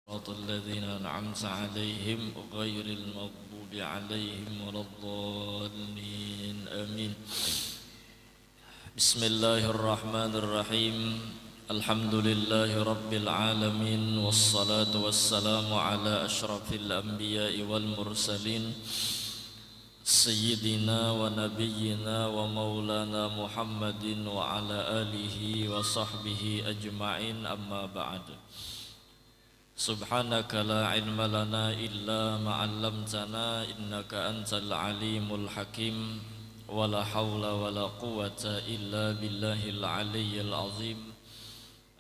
صراط الذين أنعمت عليهم غير المغضوب عليهم ولا الضالين آمين. بسم الله الرحمن الرحيم. الحمد لله رب العالمين والصلاة والسلام على أشرف الأنبياء والمرسلين سيدنا ونبينا ومولانا محمد وعلى آله وصحبه أجمعين. أما بعد، سبحانك لا علم لنا إلا ما علمتنا إنك أنت العليم الحكيم ولا حول ولا قوة إلا بالله العلي العظيم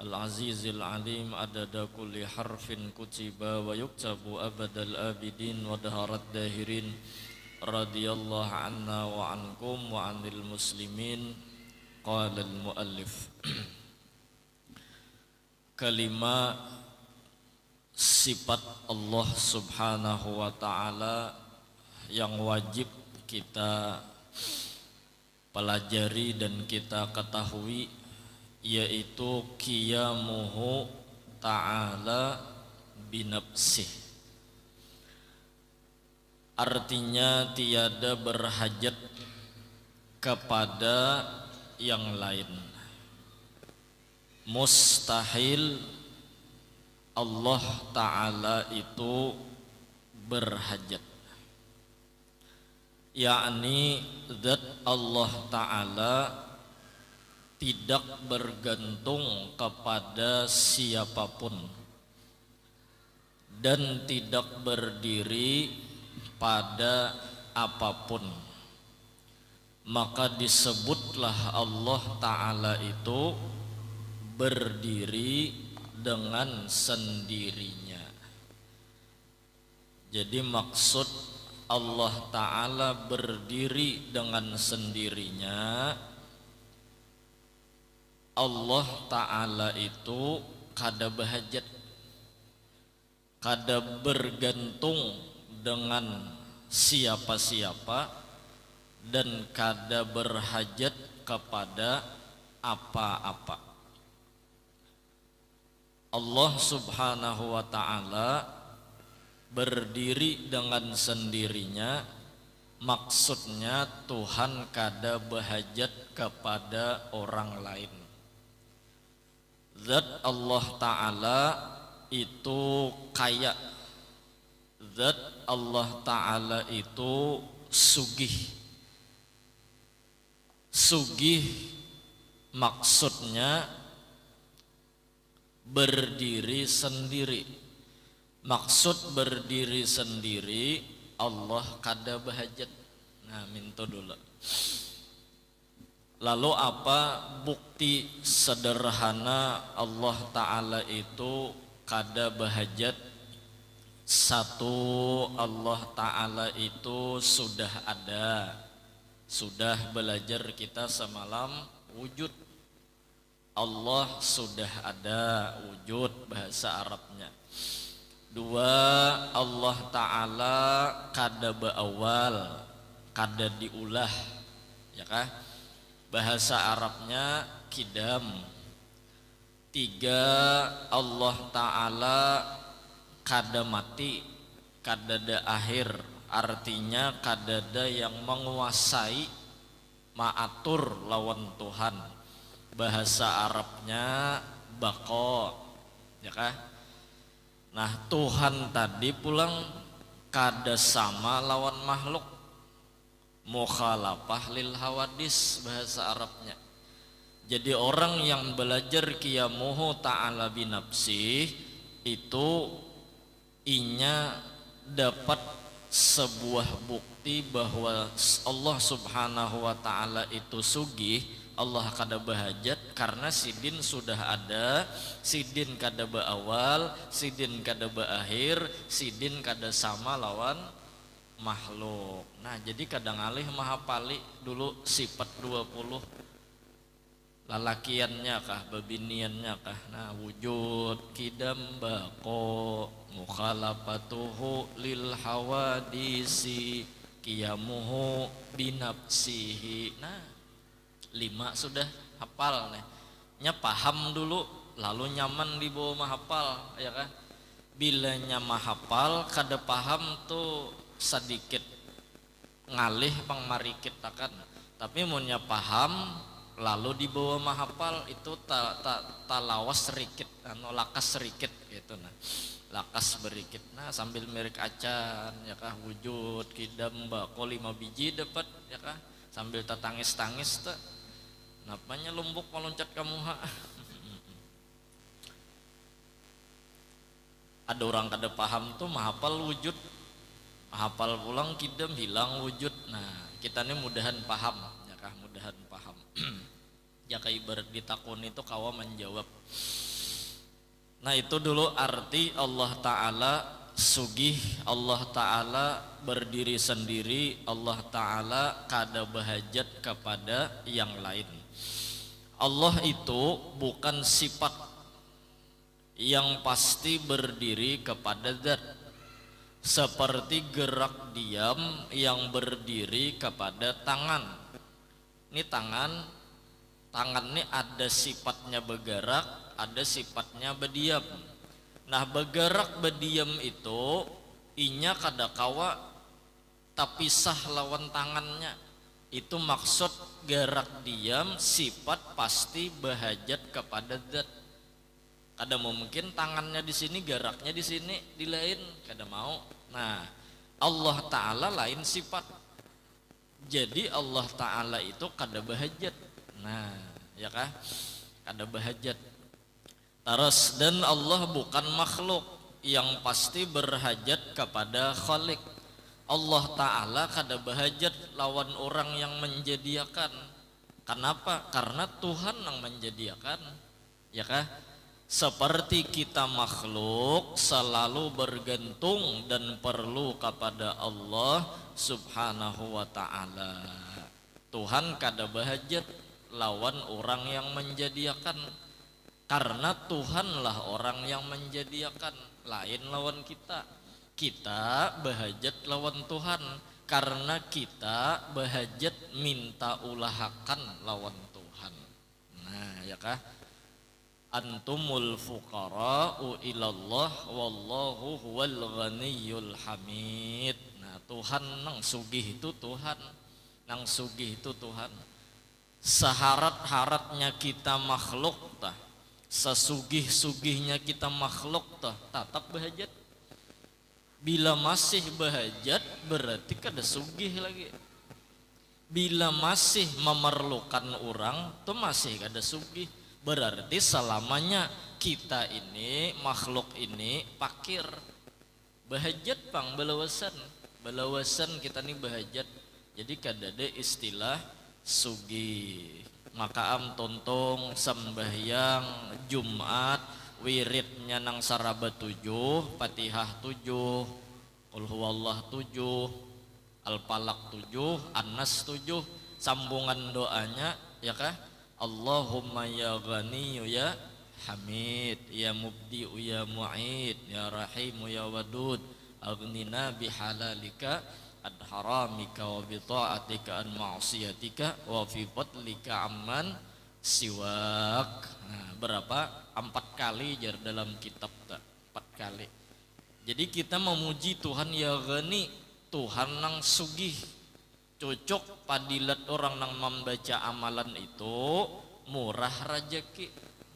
العزيز العليم عدد كل حرف كتب ويكتب أبد الآبدين ودهر الداهرين رضي الله عنا وعنكم وعن المسلمين. قال المؤلف كلمة sifat Allah subhanahu wa ta'ala yang wajib kita pelajari dan kita ketahui, yaitu qiyamuhu ta'ala binafsih. Artinya tiada berhajat kepada yang lain, mustahil Allah Ta'ala itu berhajat, yakni zat Allah Ta'ala tidak bergantung kepada siapapun dan tidak berdiri pada apapun. Maka disebutlah Allah Ta'ala itu berdiri dengan sendirinya. Jadi maksud Allah Ta'ala berdiri dengan sendirinya, Allah Ta'ala itu kada bahajat, kada bergantung dengan siapa-siapa dan kada berhajat kepada apa-apa. Allah subhanahu wa ta'ala berdiri dengan sendirinya, maksudnya Tuhan kada bahajat kepada orang lain. Zat Allah Ta'ala itu kaya, zat Allah Ta'ala itu sugih. Sugih maksudnya berdiri sendiri. Maksud berdiri sendiri, Allah kada bahajat. Nah, minta dulu. Lalu apa bukti sederhana Allah Ta'ala itu kada bahajat? Satu, Allah Ta'ala itu sudah ada. Sudah belajar kita semalam wujud. Allah sudah ada, wujud bahasa Arabnya. Dua, Allah Ta'ala kada beawal, kada diulah, ya kah? Bahasa Arabnya kidam. Tiga, Allah Ta'ala kada mati, kada ada akhir, artinya kada ada yang menguasai maatur lawan Tuhan. Bahasa Arabnya baqo, ya kah? Nah, Tuhan tadi pulang kada sama lawan makhluk, mukhalafah lil hawadis bahasa Arabnya. Jadi orang yang belajar qiyamuhu ta'ala binafsih itu inya dapat sebuah bukti bahwa Allah subhanahu wa ta'ala itu sugih. Allah kada bahajat karena sidin sudah ada, sidin kada beawal, sidin kada beakhir, sidin kada sama lawan makhluk. Nah, jadi kadang alih mahapali dulu sifat 20 lalakiannya kah, babiniannya kah. Nah, wujud, kidam, baqo, mukhalafatuhu lil hawadisi, qiyamuhu binafsihi. Nah, 5 sudah hafal nih. Nya paham dulu lalu nyaman di bawah mahafal, ya kan? bilanya mahapal kada paham tuh sedikit ngalih pang marikit akan, tapi munnya paham lalu dibawa mahapal itu lawas sedikit anu lakas sedikit gitu nah, lakas berikit nah sambil mirik acan ya kah wujud kidam bako 5 biji dapat ya kah sambil tetangis-tangis tuh napanya lumbuk meloncat kamu ha. Ada orang kada paham tuh mahapal wujud, mahapal pulang kidam hilang wujud. Nah kita ini mudahan paham ya kah, mudahan paham. Ya kah ibarat ditakun itu kawa menjawab. Nah itu dulu arti Allah Ta'ala sugih, Allah Ta'ala berdiri sendiri, Allah Ta'ala kada bahajat kepada yang lain. Allah itu bukan sifat yang pasti berdiri kepada zat, seperti gerak diam yang berdiri kepada tangan. Ini tangan ini ada sifatnya bergerak, ada sifatnya berdiam. Nah bergerak berdiam itu inya kada kawa tapi sah lawan tangannya. Itu maksud gerak diam sifat pasti bahajat kepada zat. Kada mau mungkin tangannya di sini geraknya di sini di lain, kada mau. Nah Allah Ta'ala lain sifat, jadi Allah Ta'ala itu kada bahajat. Nah ya kah kada bahajat. Terus dan Allah bukan makhluk yang pasti berhajat kepada Khalik. Allah Ta'ala kada bahajat lawan orang yang menjadiakan. Kenapa? Karena Tuhan yang menjadiakan ya kah. Seperti kita makhluk selalu bergantung dan perlu kepada Allah Subhanahu wa Ta'ala. Tuhan kada bahajat lawan orang yang menjadiakan, karena Tuhanlah orang yang menjadiakan, lain lawan kita. Kita bahajat lawan Tuhan karena kita bahajat minta ulahakan lawan Tuhan. Nah ya kah, antumul fuqara'u ilallah wallahu huwal ghaniyyul hamid. Nah Tuhan nang sugih itu Tuhan, nang sugih itu Tuhan. Seharat-haratnya kita makhluk tah, sesugih-sugihnya kita makhluk tah tetap bahajat. Bila masih bahajat berarti kada sugih lagi. Bila masih memerlukan orang tuh masih kada sugih. Berarti selamanya kita ini makhluk ini fakir. Bahajat pang belawasan, belawasan kita ini bahajat. Jadi kada ada istilah sugih. Maka am tontong sembahyang Jumat wiridnya nang saraba 7, Fatihah 7, Qul huwallah 7, Al-Falaq 7, An-Nas 7, sambungan doanya ya kah? Allahumma ya Ghani ya Hamid ya Mubdi ya Mu'id ya Rahim ya Wadud aghnina bihalalika an haramika wa bi ta'atika an ma'siyatika wa fi fadlika amman siwak. Nah, berapa? 4 kali jar dalam kitab tak? 4 kali. Jadi kita memuji Tuhan ya Ghani, Tuhan nang sugih. Cocok padilat orang nang membaca amalan itu murah rajeki.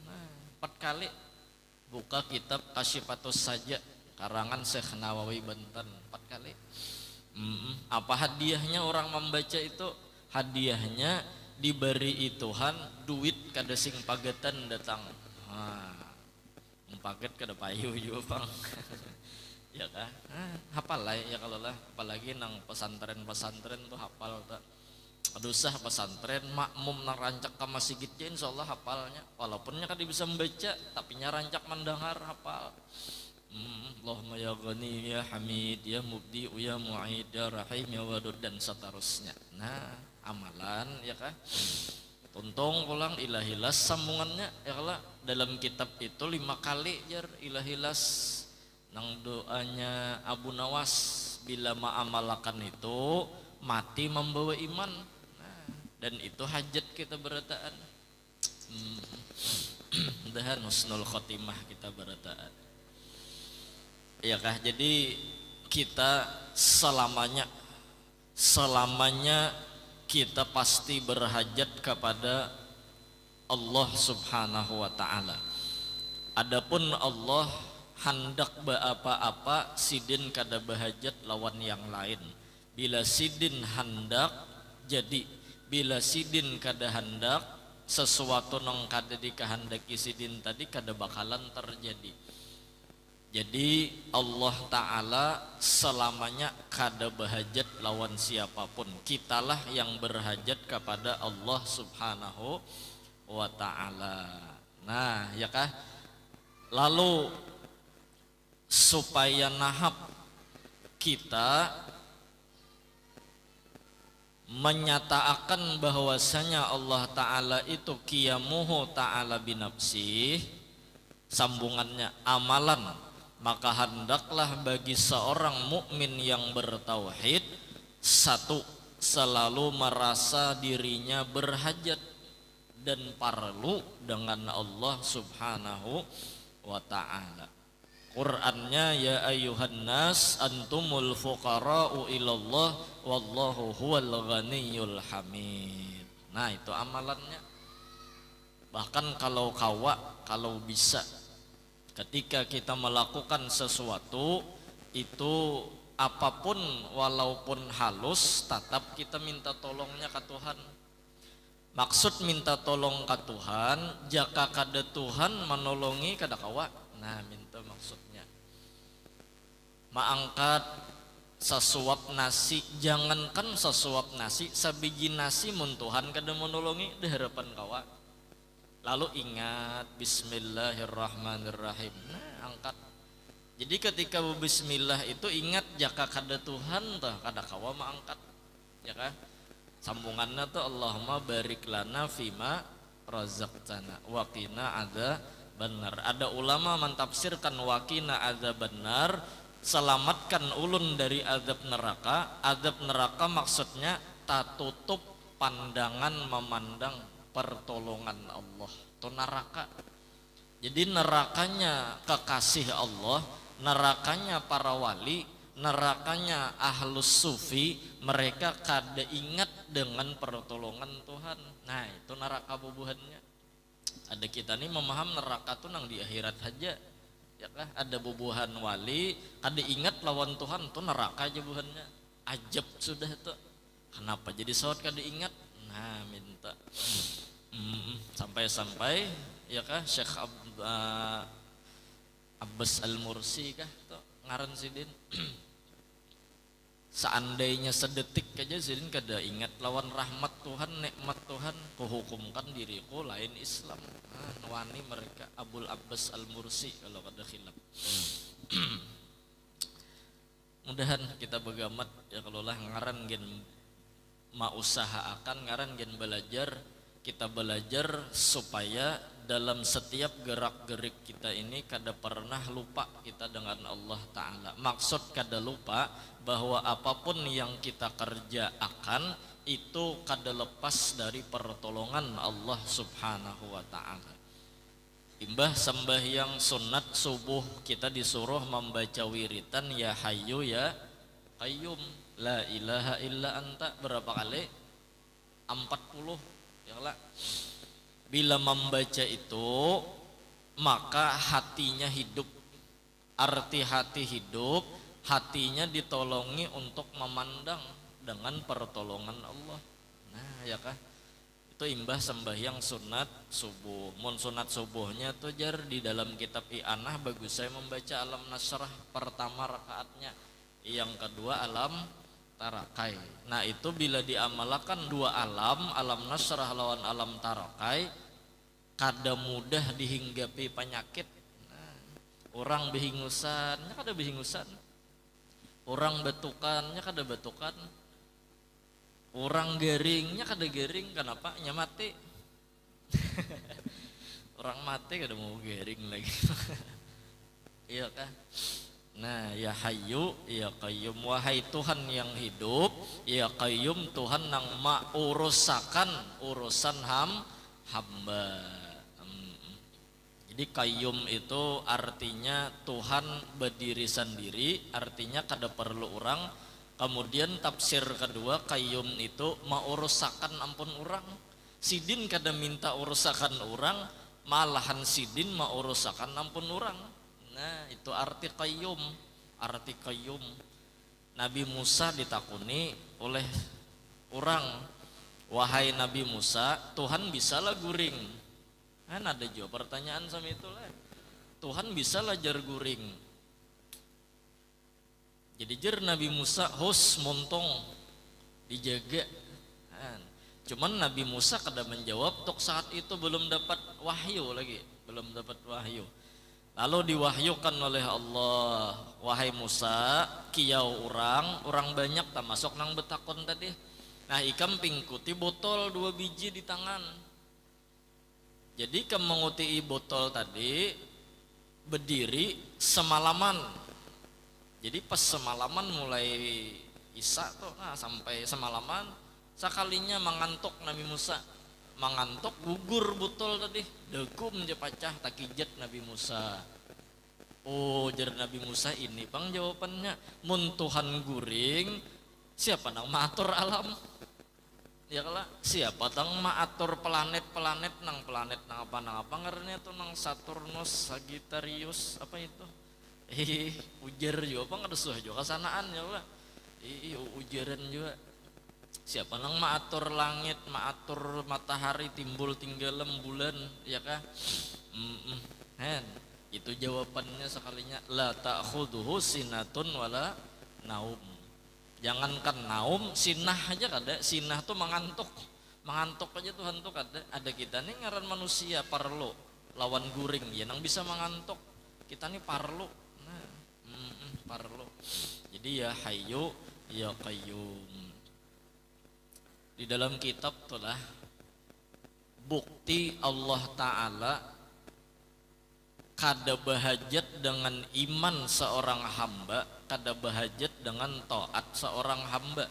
Nah, 4 kali buka kitab Kasyifatus Saja karangan Syekh Nawawi Banten 4 kali. Apa hadiahnya orang membaca itu? Hadiahnya diberi Tuhan duit kada sing pagetan datang. Paget kada payu juga bang. Ya kah? Hafal lah ya kalau lah, apalagi nang pesantren tuh hafal tak. Dusah pesantren makmum nang rancak ke masjidnya insyaallah hafalnya. Walaupunnya kan bisa membaca, tapi nya rancak mendengar hafal. Allahumma ya Ghani ya Hamid ya Mubdi ya Mu'id ya Rahim ya Wadud dan seterusnya. Nah amalan ya kah? Tuntung pulang ilahilas sambungannya ya kala dalam kitab itu 5 kali jar ilahilas. Nang doanya Abu Nawas bila ma'amalakan itu mati membawa iman. Nah, dan itu hajat kita berataan. Mudahan husnul khotimah kita berataan. Ya kah? Jadi kita selamanya kita pasti berhajat kepada Allah Subhanahu wa taala. Adapun Allah hendak apa-apa sidin kada berhajat lawan yang lain. Bila sidin hendak jadi, bila sidin kada hendak sesuatu nang kada dikehendaki sidin tadi kada bakalan terjadi. Jadi Allah Ta'ala selamanya kada berhajat lawan siapapun. Kitalah yang berhajat kepada Allah Subhanahu wa Ta'ala. Nah ya kah? Lalu supaya nahap kita menyatakan bahwasanya Allah Ta'ala itu qiyamuhu ta'ala binafsih, sambungannya amalan, maka hendaklah bagi seorang mukmin yang bertauhid satu, selalu merasa dirinya berhajat dan perlu dengan Allah Subhanahu wa ta'ala. Qur'annya ya ayyuhan nas antumul fuqara'u ilallah wallahu huwal ghaniyyul hamid. Nah itu amalannya. Bahkan kalau bisa ketika kita melakukan sesuatu itu apapun walaupun halus tetap kita minta tolongnya ke Tuhan. Maksud minta tolong ke Tuhan jaka kada Tuhan menolongi kada kawa. Nah minta maksudnya maangkat sesuap nasi, jangankan sesuap nasi, sabiji nasi mun Tuhan kada menolongi di harapan kawa. Lalu ingat bismillahirrahmanirrahim. Nah, angkat. Jadi ketika bismillah itu ingat jaka kada Tuhan tah kada kawa maangkat. Ya kan? Sambungannya tuh Allahumma barik lana fima razaqtana wa qina adzabannar. Ada ulama mentafsirkan wa qina adzabannar, selamatkan ulun dari azab neraka. Azab neraka maksudnya tak tutup pandangan memandang pertolongan Allah. Itu neraka. Jadi nerakanya kekasih Allah, nerakanya para wali, nerakanya ahlus sufi, mereka kada ingat dengan pertolongan Tuhan. Nah itu neraka bubuhannya. Ada kita nih memaham neraka tuh nang di akhirat aja, ya kah? Ada bubuhan wali kada ingat lawan Tuhan tuh neraka aja bubuhannya. Ajab sudah tuh. Kenapa jadi sawat kada ingat? Nah minta sampai ya kah Syekh Abbas Al-Mursi kah tuh ngaran sidin. Seandainya sedetik aja sidin kada ingat lawan rahmat Tuhan, nikmat Tuhan, kuhukumkan diriku lain Islam. Wani mereka Abul Abbas Al-Mursi kalau kada khilaf. Mudahan kita begamat ya kalau lah ngaran gen mausahakan ngaran gen belajar, kita belajar supaya dalam setiap gerak-gerik kita ini kada pernah lupa kita dengan Allah Ta'ala. Maksud kada lupa bahwa apapun yang kita kerjakan itu kada lepas dari pertolongan Allah Subhanahu wa Ta'ala. Imbah sembahyang sunat subuh kita disuruh membaca wiritan ya hayyu ya qayyum la ilaha illa anta berapa kali? 40 ya lah. Bila membaca itu maka hatinya hidup. Arti hati hidup, hatinya ditolongi untuk memandang dengan pertolongan Allah. Nah ya kah? Itu imbah sembahyang sunat subuh. Mun sunat subuhnya tuh jar di dalam kitab I'anah bagus saya membaca alam nasrah pertama rakaatnya, yang kedua alam tarakai. Nah itu bila diamalkan dua alam nasrah lawan alam tarakai, kada mudah dihinggapi penyakit. Nah, orang behingusannya kada behingusan, orang betukannya kada betukan, orang garingnya kada garing. Kenapa? Nya mati. Orang mati kada mau garing lagi. Iya kah? Nah ya hayyu ya qayyum, wahai Tuhan yang hidup, ya qayyum Tuhan yang maurusakan urusan hamba. Jadi qayyum itu artinya Tuhan berdiri sendiri, artinya kada perlu orang. Kemudian tafsir kedua, qayyum itu mau urusakan ampun orang. Sidin kada minta urusakan orang, malahan sidin mau urusakan ampun orang. Nah, itu arti qayyum. Arti qayyum. Nabi Musa ditakuni oleh orang, wahai Nabi Musa, Tuhan bisalah guring. Kan ada juga pertanyaan sama itulah. Tuhan bisalah jar guring. Jadi jar Nabi Musa hos montong dijaga. Kan. Cuman Nabi Musa kada menjawab tok saat itu belum dapat wahyu lagi, belum dapat wahyu. Lalu diwahyukan oleh Allah, wahai Musa, kiau orang banyak tak masuk nang betakon tadi. Nah ikam pingkuti botol 2 biji di tangan. Jadi kamu menguti botol tadi berdiri semalaman. Jadi pas semalaman mulai isya tuh, nah sampai semalaman sekalinya mengantuk Nabi Musa. Mengantuk gugur botol tadi, degum je pacah takijat Nabi Musa. Oh jar Nabi Musa ini bang jawabannya, mun Tuhan guring siapa nang matur alam? Ya kala siapa tang maatur planet nang apa ngaranya tuh nang Saturnus, Sagittarius apa itu ujar juga apa nggak suah juga kesanaan ya kala ujaran juga siapa nang maatur langit, maatur matahari timbul tinggalem bulan ya kah itu jawabannya sekalinya la ta'khudhuhu sinatun wala naum. Jangankan naum, sinah aja kada. Sinah tuh mengantuk aja Tuhan tuh kada. Ada kita nih ngaran manusia parlo lawan guring ya nang bisa mengantuk. Kita nih parlo. Nah, parlo. Jadi ya hayyu ya qayyum. Di dalam kitab tuh lah bukti Allah Ta'ala kada bahajat dengan iman seorang hamba, kada bahajat dengan taat seorang hamba.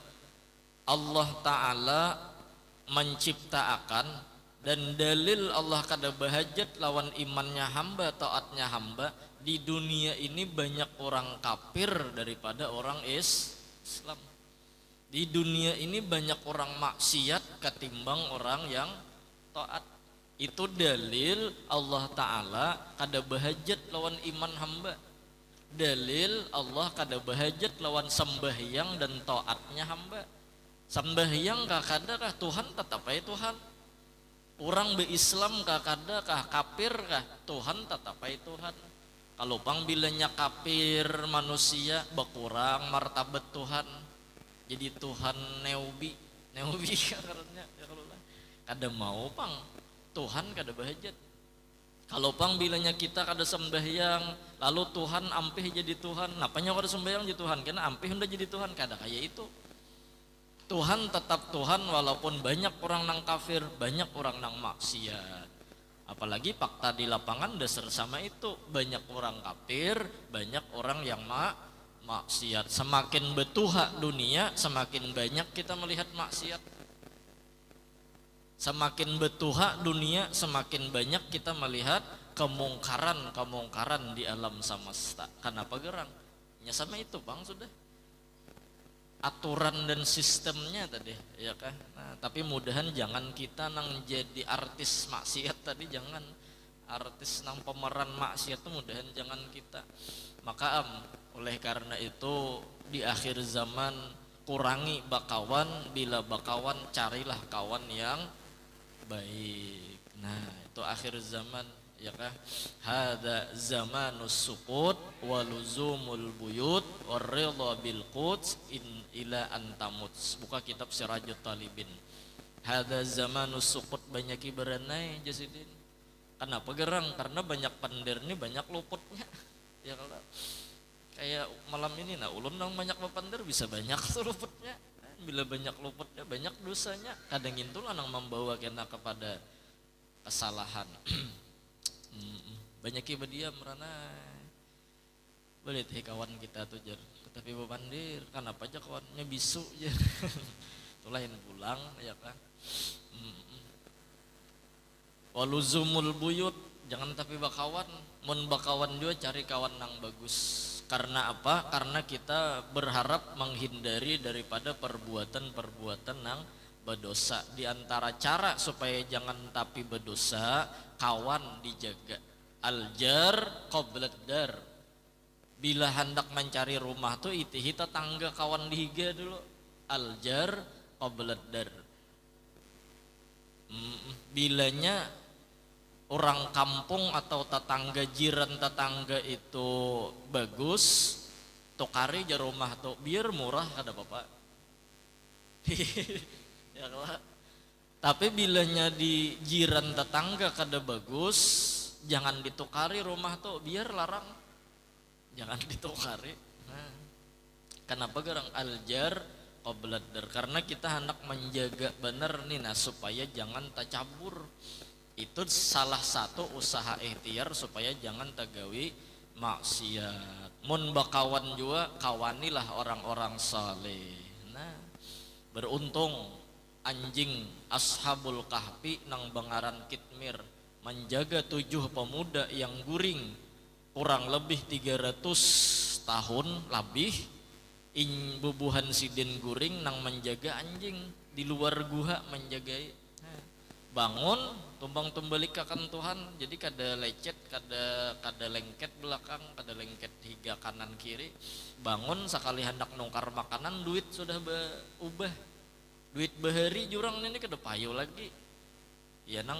Allah Ta'ala menciptakan, dan dalil Allah kada bahajat lawan imannya hamba, taatnya hamba. Di dunia ini banyak orang kafir daripada orang Islam. Di dunia ini banyak orang maksiat ketimbang orang yang taat. Itu dalil Allah Ta'ala kada bahajat lawan iman hamba. Dalil Allah kada bahajat lawan sembahyang dan taatnya hamba. Sembahyang kada kah Tuhan tetap aja Tuhan. Orang berislam kada kah kafir kah Tuhan tetap aja Tuhan. Kalau pang bilanya kafir manusia berkurang martabat Tuhan. Jadi Tuhan neubi karena ya kalau kada mau pang Tuhan kada bahajat. Kalau pang bilanya kita kada sembahyang lalu Tuhan ampih jadi Tuhan, napanya kada sembahyang jadi Tuhan karena ampih hendak jadi Tuhan, kada kayak itu. Tuhan tetap Tuhan walaupun banyak orang nang kafir, banyak orang nang maksiat. Apalagi fakta di lapangan dasar sama itu, banyak orang kafir, banyak orang yang maksiat. Semakin betuha dunia, semakin banyak kita melihat maksiat. Semakin betuha dunia, semakin banyak kita melihat kemungkaran di alam semesta. Kenapa gerang? Ya sama itu bang sudah. Aturan dan sistemnya tadi, ya kan? Nah, tapi mudahan jangan kita nang jadi artis maksiat tadi, jangan artis nang pemeran maksiat itu mudahan jangan kita. Maka oleh karena itu di akhir zaman kurangi bakawan, bila bakawan carilah kawan yang baik. Nah itu akhir zaman ya kah. Hada zamanus sukut waluzumul buyut warridha bil quds in ila antamut. Buka kitab Sirajut Talibin. Hada zamanus sukut banyak beranai jasidin. Kenapa gerang? Karena banyak pandir ini banyak luputnya. Ya kalau kayak malam ini nah ulun nang banyak bepandir bisa banyak tuh luputnya. Bila banyak luputnya banyak dosanya, kadang itulah yang membawa kita kepada kesalahan. Banyak iba dia merana boleh teh kawan kita tuh jar tapi bepandir kan apa aja kawannya bisu jar tuh lain pulang ya kan. Waluzumul buyut, jangan tapi bakawan, mun bakawan juga cari kawan yang bagus. Karena apa? Karena kita berharap menghindari daripada perbuatan-perbuatan yang berdosa. Di antara cara supaya jangan tapi berdosa, kawan dijaga. Aljar qoblad dar. Bila hendak mencari rumah tuh itihi tetangga kawan dihiga dulu. Aljar qoblad dar. Bilanya orang kampung atau tetangga jiran tetangga itu bagus, tukari jar rumah tuh biar murah kada apa-apa. Ya lah. Tapi bilanya di jiran tetangga kada bagus, jangan ditukari rumah tuh biar larang. Jangan ditukari. Nah, kenapa garang aljar qoblad dar? Karena kita hendak menjaga bener nih nah supaya jangan tercampur. Itu salah satu usaha ikhtiar supaya jangan tagawi maksiat. Mun bakawan juga kawanilah orang-orang saleh. Nah, beruntung anjing ashabul kahfi nang bangaran kitmir menjaga 7 pemuda yang guring kurang lebih 300 tahun lebih bubuhan sidin guring nang menjaga anjing di luar guha menjagai. Bangun tumbang tumbalik akan Tuhan, jadi kada lecet, kada lengket belakang, kada lengket higa kanan kiri. Bangun sekali hendak nungkar makanan duit sudah ubah, duit bahari jurang ini kada payu lagi. Ya nang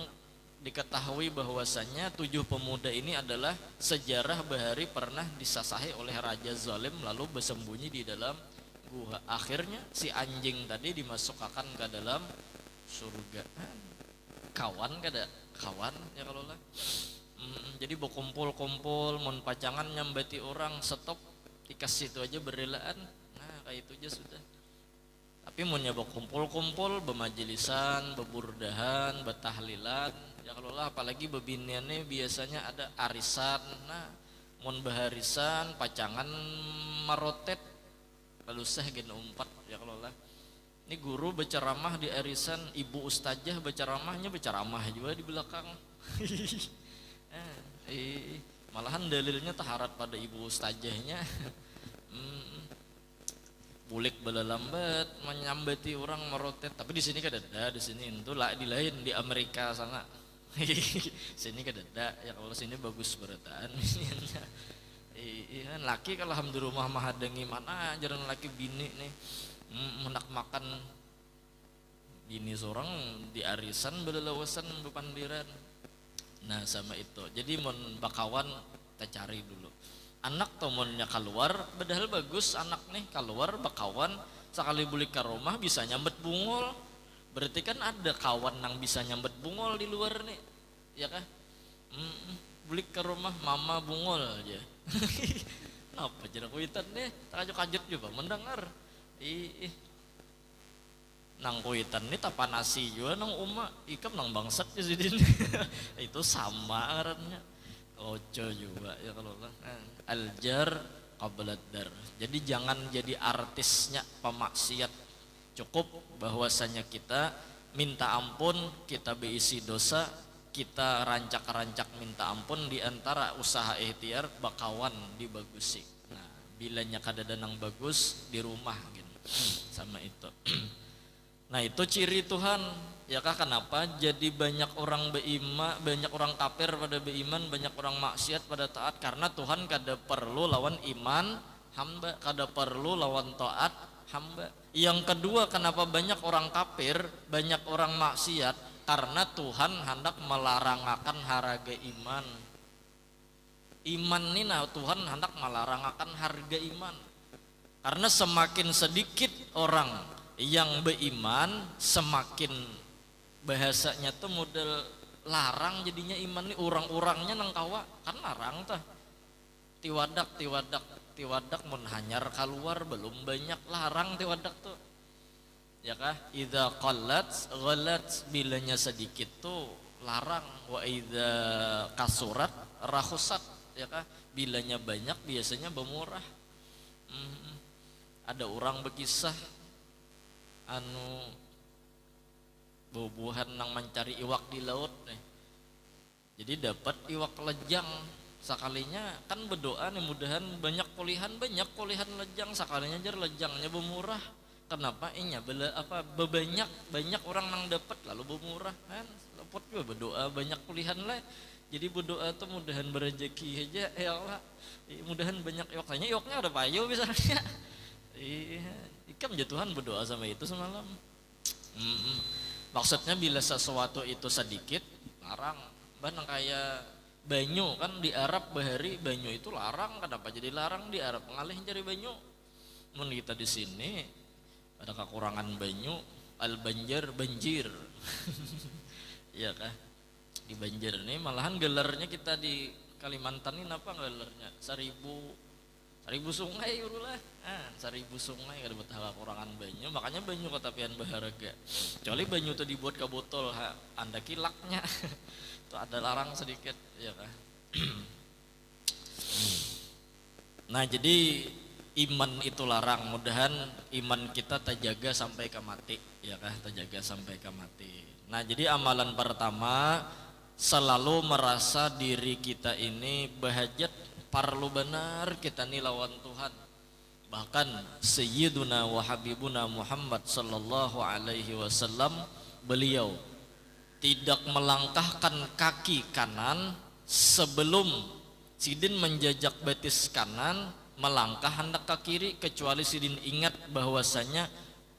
diketahui bahwasanya 7 pemuda ini adalah sejarah bahari pernah disasahi oleh raja zalim lalu bersembunyi di dalam gua. Akhirnya si anjing tadi dimasukkan ke dalam surga. Kawan kada kawan ya kalau lah. Jadi berkumpul-kumpul mon pacangan nyambati orang stop dikasih itu aja berelaan. Nah kayak itu aja sudah. Tapi mau nyoba kumpul-kumpul bermajelisan, beburdahan, betahlilan ya kalau lah. Apalagi bebiniannya biasanya ada arisan. Nah mon baharisan pacangan marotet lalu sah gen umpat ya kalau lah. Ini guru berceramah di arisan, ibu ustazah berceramahnya berceramah juga di belakang. Malahan dalilnya taharat pada ibu ustazahnya. Bulik balalambat menyambati orang merotet. Tapi di sini kan ada, di sini itu lah di lain di Amerika sana. Sini kan ada ya kalau sini bagus berataan. Iya laki kalau alhamdulillah mahadangi mana jarang laki bini nih. Hendak makan bini seorang di arisan belelawasan bepandiran. Nah sama itu. Jadi mon bakawan kita cari dulu. Anak tomonnya keluar, padahal bagus anak nih keluar bakawan sekali bulik ke rumah bisa nyambet bungol. Berarti kan ada kawan yang bisa nyambet bungol di luar nih, ya kan? Bulik ke rumah mama bungol aja. Apa jadi kuitan nih? Kaget juga mendengar. Nang kuitan nih tapa nasi juga nang uma ikam nang bangsat di sini. Itu sama arannya ojo juga ya kalau lah. Aljar qoblad dar. Jadi jangan jadi artisnya pemaksiat. Cukup bahwasanya kita minta ampun, kita beisi dosa, kita rancak-rancak minta ampun di antara usaha ikhtiar bakawan dibagusi. Nah bilanya kada danang bagus di rumah gitu. Sama itu. Nah itu ciri Tuhan ya kah kenapa jadi banyak orang beiman, banyak orang kafir pada beiman, banyak orang maksiat pada taat karena Tuhan kada perlu lawan iman hamba, kada perlu lawan taat hamba. Yang kedua kenapa banyak orang kafir, banyak orang maksiat karena Tuhan hendak melarangakan harga iman. Iman ini nah Tuhan hendak melarangakan harga iman. Karena semakin sedikit orang yang beriman, semakin bahasanya tuh model larang jadinya iman nih orang-orangnya nang kawa kan larang tah. Tiwadak mun hanyar keluar belum banyak larang tiwadak tuh. Ya kah? Idza qallat ghalat bilanya sedikit tuh larang wa idza kasurat rahusat ya kah? Bilanya banyak biasanya bermurah. Ada orang berkisah anu bobohan nang mencari iwak di laut nih. Jadi dapat iwak lejang sakalinya kan berdoa nih mudahan banyak kulihan lejang sakalinya jar lejangnya bermurah. Kenapa inya bela apa bebanyak banyak orang nang dapat lalu bermurah kan lepot juga berdoa banyak kulihan lah. Jadi berdoa tuh mudahan berrezeki aja ya Allah. Mudahan banyak iwaknya iwaknya ada payo misalnya. Iya, ikam jatuhan berdoa sama itu semalam. Maksudnya bila sesuatu itu sedikit larang bahkan kayak banyu kan di Arab bahari banyu itu larang kenapa jadi larang di Arab ngalih cari banyu mun kita di sini ada kekurangan banyu al banjir banjir iya kah di banjir ini malahan gelarnya kita di Kalimantan ini apa gelarnya seribu sungai urulah seribu sungai kada betah kekurangan banyu makanya banyu ketapian berharga kecuali banyu itu dibuat ke botol anda kilaknya itu ada larang sedikit ya kan. Nah jadi iman itu larang mudahan iman kita terjaga sampai ke mati ya kan terjaga sampai ke mati. Nah jadi amalan pertama selalu merasa diri kita ini bahajat perlu benar kita nih lawan Tuhan. Bahkan Sayyiduna wa Habibuna Muhammad sallallahu alaihi wasallam beliau tidak melangkahkan kaki kanan sebelum sidin menjajak betis kanan melangkah hendak ke kiri kecuali sidin ingat bahwasanya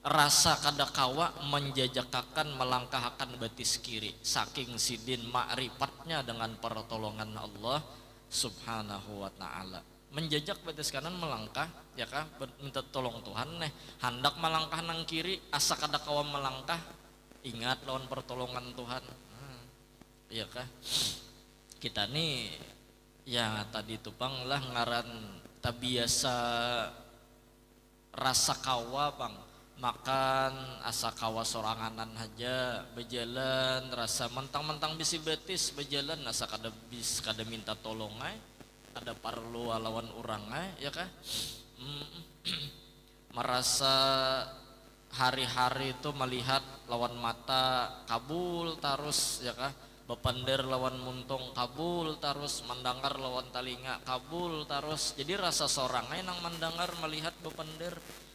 rasa kada kawa menjajakakan melangkahkan betis kiri saking sidin ma'rifatnya dengan pertolongan Allah subhanahu wa ta'ala menjajak betis kanan melangkah ya kah minta tolong Tuhan hendak melangkah nang kiri asa kada kawa melangkah ingat lawan pertolongan Tuhan iya kah kita nih ya tadi tupang lah ngaran tabiasa rasa kawa bang makan asa kawa soranganan aja berjalan rasa mentang-mentang bisi betis berjalan asa kada minta tolong ada parlu lawan orang ya kah merasa hari-hari itu melihat lawan mata kabul terus ya kah bepander lawan muntung kabul terus mendengar lawan talinga kabul terus jadi rasa sorangnya nang mendengar melihat bepander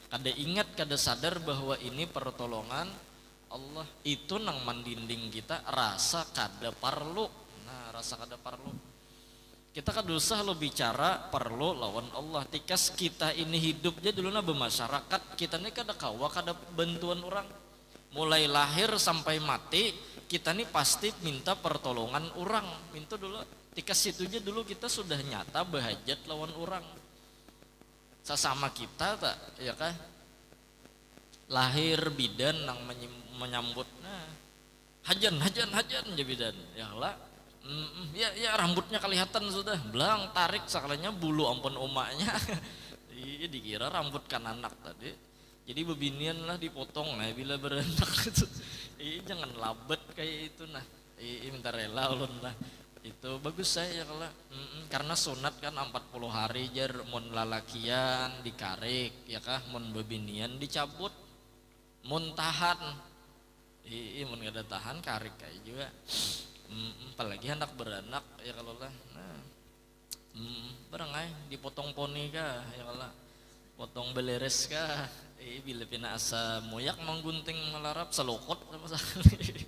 kada ingat kada sadar bahwa ini pertolongan Allah itu nang mendinding kita rasa kada parlu nah rasa kada parlu kita kan dosa lo bicara perlu lawan Allah tikas kita ini hidupnya dulu na bermasyarakat kita ini kada kawa kada bantuan orang mulai lahir sampai mati kita ini pasti minta pertolongan orang minta dulu tikas situnya dulu kita sudah nyata bahajat lawan orang sesama kita tak ya kah lahir bidan nang menyambut nah hajan ya bidan ya lah ya rambutnya kelihatan sudah belang tarik sakalanya bulu ampun omaknya dikira rambut kan anak tadi jadi bebinian lah dipotong bila berenak itu jangan labet kayak itu minta rela ulun lah itu bagus saya kalau karena sunat kan 40 hari jar mun lalakian dikarik ya kah mun bebinian dicabut mun tahan mun gak ada tahan karik kayak juga apalagi anak beranak ya kalau lah barangay dipotong poni kah ya kalau potong beleres kah bila pina asa moyak menggunting melarap selokot sama sekali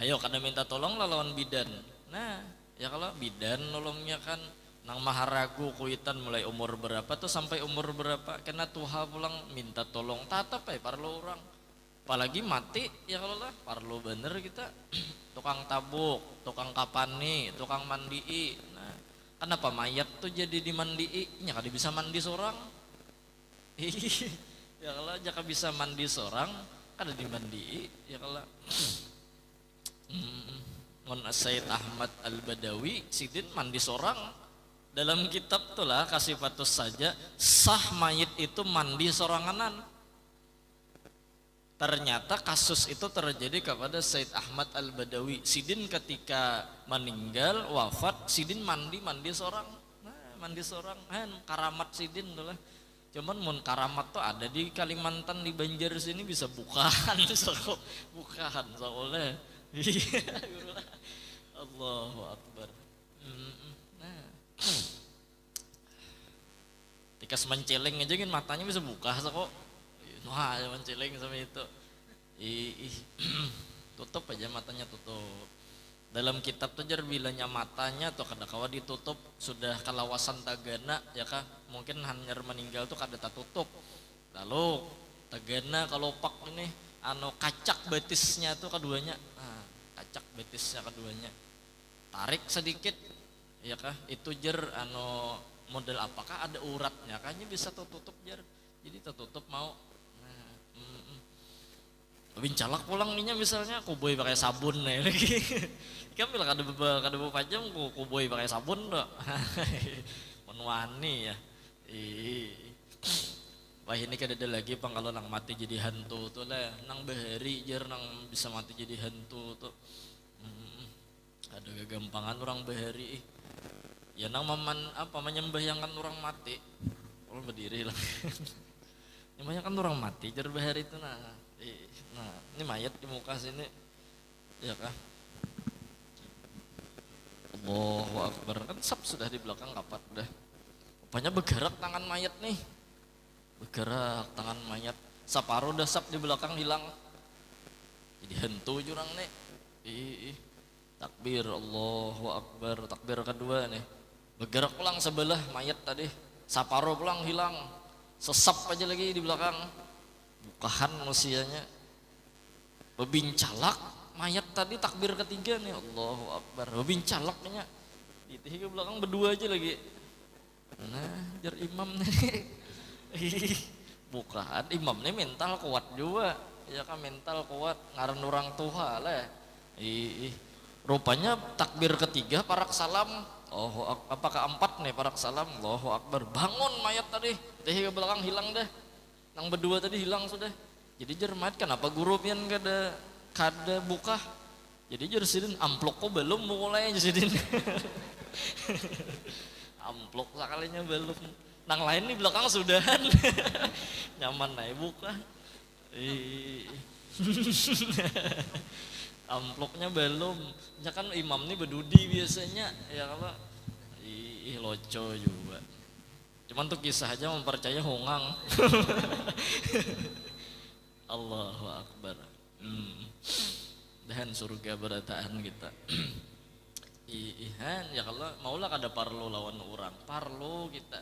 ayo kada minta tolong lawan bidan nah ya kalau bidan nolongnya kan nang maharagu kuitan mulai umur berapa tuh sampai umur berapa kena tuha pulang minta tolong tatap parlo orang apalagi mati ya kalau lah parlo bener kita tukang tabuk tukang kapani tukang mandii nah kenapa mayat tuh jadi dimandii nya kada bisa mandi seorang ya kalau jaka bisa mandi seorang kada dimandii ya kalau Mun Sayyid Ahmad Al-Badawi sidin mandi seorang dalam kitab tuh lah kasih patus saja sah mayit itu mandi soranganan ternyata kasus itu terjadi kepada Sayyid Ahmad Al-Badawi sidin ketika meninggal wafat sidin mandi seorang mandi seorang karamat sidin tuh lah cuman mun karamat tuh ada di Kalimantan di Banjar sini bisa bukaan bisa kok bukaan soalnya Iya, Allahu Akbar. Nah, tikas menceleng aja kan matanya bisa buka kok. Wah, menceleng sama itu. Ih, tutup aja matanya tutup. Dalam kitab tuh jar bilanya matanya tuh kada kawa ditutup sudah kalawasan tagana ya kah mungkin hanyar meninggal tuh kada tutup lalu tagana kalau pak ini kacak betisnya tuh keduanya kacak betisnya keduanya tarik sedikit ya kah itu jar model apakah ada uratnya kayaknya bisa tutup jar jadi tertutup mau bincalak pulang ininya misalnya kuboy pakai sabun nih lagi kan bilang kada beberapa jam kuboy pakai sabun dok menwani ya wah ini kada ada lagi pang kalau nang mati jadi hantu tuh lah nang bahari jar nang bisa mati jadi hantu tuh ada kegampangan orang bahari ya nang menyembahyangkan orang mati orang berdiri lah menyembahyangkan orang mati jar bahari itu nah ini mayat di muka sini ya kah Allahu Akbar kan sap sudah di belakang kapat udah rupanya bergerak tangan mayat nih bergerak tangan mayat separuh udah sap di belakang hilang jadi hantu jurang nih takbir Allahu Akbar takbir kedua nih bergerak pulang sebelah mayat tadi separuh pulang hilang sesap aja lagi di belakang bukahan manusianya bebincalak mayat tadi takbir ketiga nih Allahu Akbar bebincalaknya itu ke belakang berdua aja lagi nah jar imam nih bukan imam nih mental kuat juga ya kan mental kuat ngaran orang tua lah rupanya takbir ketiga parak salam apa keempat nih parak salam Allahu Akbar bangun mayat tadi teh ke belakang hilang deh nang berdua tadi hilang sudah jadi jermat kenapa guru pian kada buka jadi jer sidin amplok kok belum mulai aja sidin amplok sekalinya belum nang lain di belakang sudahan nyaman naik buka amploknya belum ya kan imam nih berdudi biasanya ya kalau loco juga cuman tuh kisah aja mempercaya hongang Allahu Akbar dan surga berataan kita ihan ya kalau maulah kada parlo lawan orang parlo kita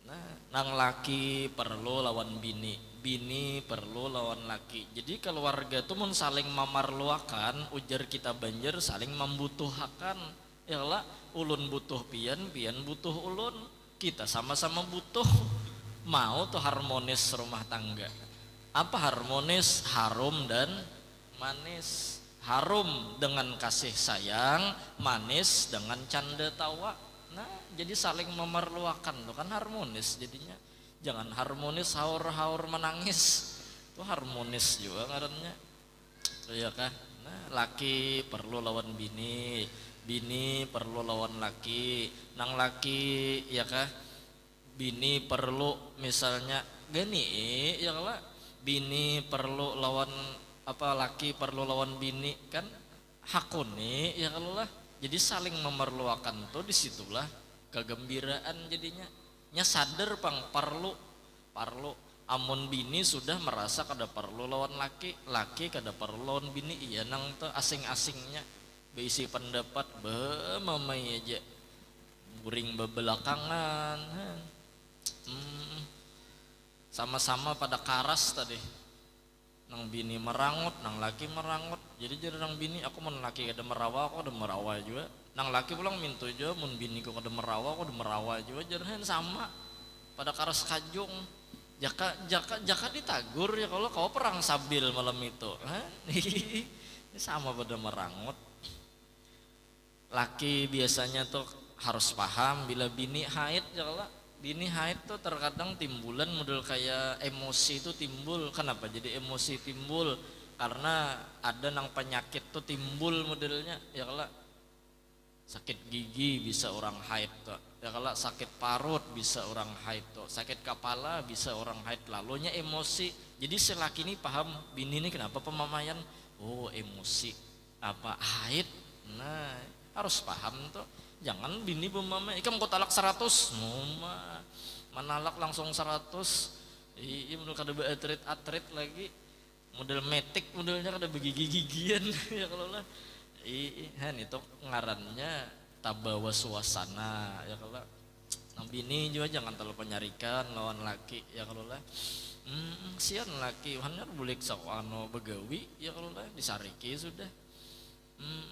nah nang laki perlu lawan bini perlu lawan laki jadi keluarga tuh mun saling mamarluakan ujar kita banjir saling membutuhkan ya lah ulun butuh pian butuh ulun kita sama-sama butuh mau tuh harmonis rumah tangga apa harmonis harum dan manis harum dengan kasih sayang manis dengan canda tawa nah jadi saling memerluakan tuh kan harmonis jadinya jangan harmonis haur-haur menangis tuh harmonis juga ngarannya tuh ya kan nah laki perlu lawan bini perlu lawan laki nang laki ya kah bini perlu misalnya gini ya kalau bini perlu lawan apa laki perlu lawan bini kan hakuni ya kalau lah jadi saling memerluakan tuh disitulah kegembiraan jadinya nya sadar pang perlu amun bini sudah merasa kada perlu lawan laki kada perlu lawan bini iya nang tuh asing-asingnya beisi pendapat mamai aja guring bebelakangan sama-sama pada karas tadi nang bini merangut nang laki merangut jadi nang bini aku mau laki kada merawa aku ada merawa juga nang laki pulang minta aja mun bini ku kada merawa aku ada merawa juga jadi sama pada karas kajung jaka ditagur ya kalau kau perang sabil malam itu ini sama pada merangut laki biasanya tuh harus paham bila bini haid ya kalau bini haid tuh terkadang timbulan model kayak emosi itu timbul kenapa jadi emosi timbul karena ada nang penyakit tuh timbul modelnya ya kalau sakit gigi bisa orang haid tuh ya kalau sakit parut bisa orang haid tuh sakit kepala bisa orang haid lalunya emosi jadi si laki ini paham bini ini kenapa pemamaian oh emosi apa haid. Nah harus paham tuh, jangan bini bumama ikam kau talak 100 mama manalak langsung 100. Iya model kada atlet lagi, model metik modelnya kada begigi-gigian ya kalau lah. Iya itu ngarannya tabawa suasana ya kalau nang bini juga jangan terlalu penyarikan lawan laki ya kalau lah. Sian laki hanya boleh sakwano begawi ya kalau lah disariki sudah.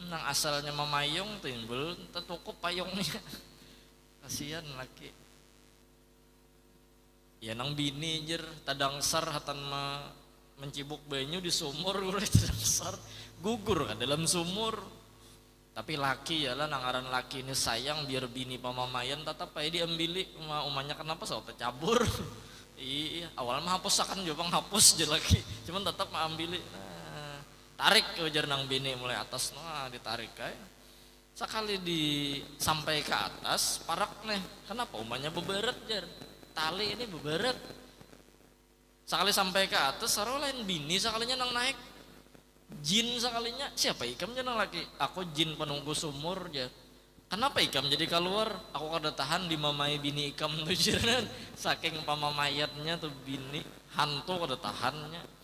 Nang asalnya memayung timbul tetukup payungnya. Kasihan laki. Ya nang bini jer tadangsar hatan mencibuk banyu di sumur udah tadangsar gugur kan dalam sumur. Tapi laki ya lah nangaran laki ini sayang biar bini pamamayan tetap aja diambili umanya kenapa soal cabur. Iya awal mah hapus akan juga hapus je laki cuman tetap mah ambili. Tarik ujar nang bini mulai atas ditarik kayak sekali sampai ke atas parak nih kenapa umanya beberat jar tali ini beberat sekali sampai ke atas sarau lain bini sekalinya nang naik jin sekalinya siapa ikam nang laki aku jin penunggu sumur jar kenapa ikam jadi keluar aku kada tahan dimamai bini ikam tuh jar saking pamamayatnya tuh bini hantu kada tahannya.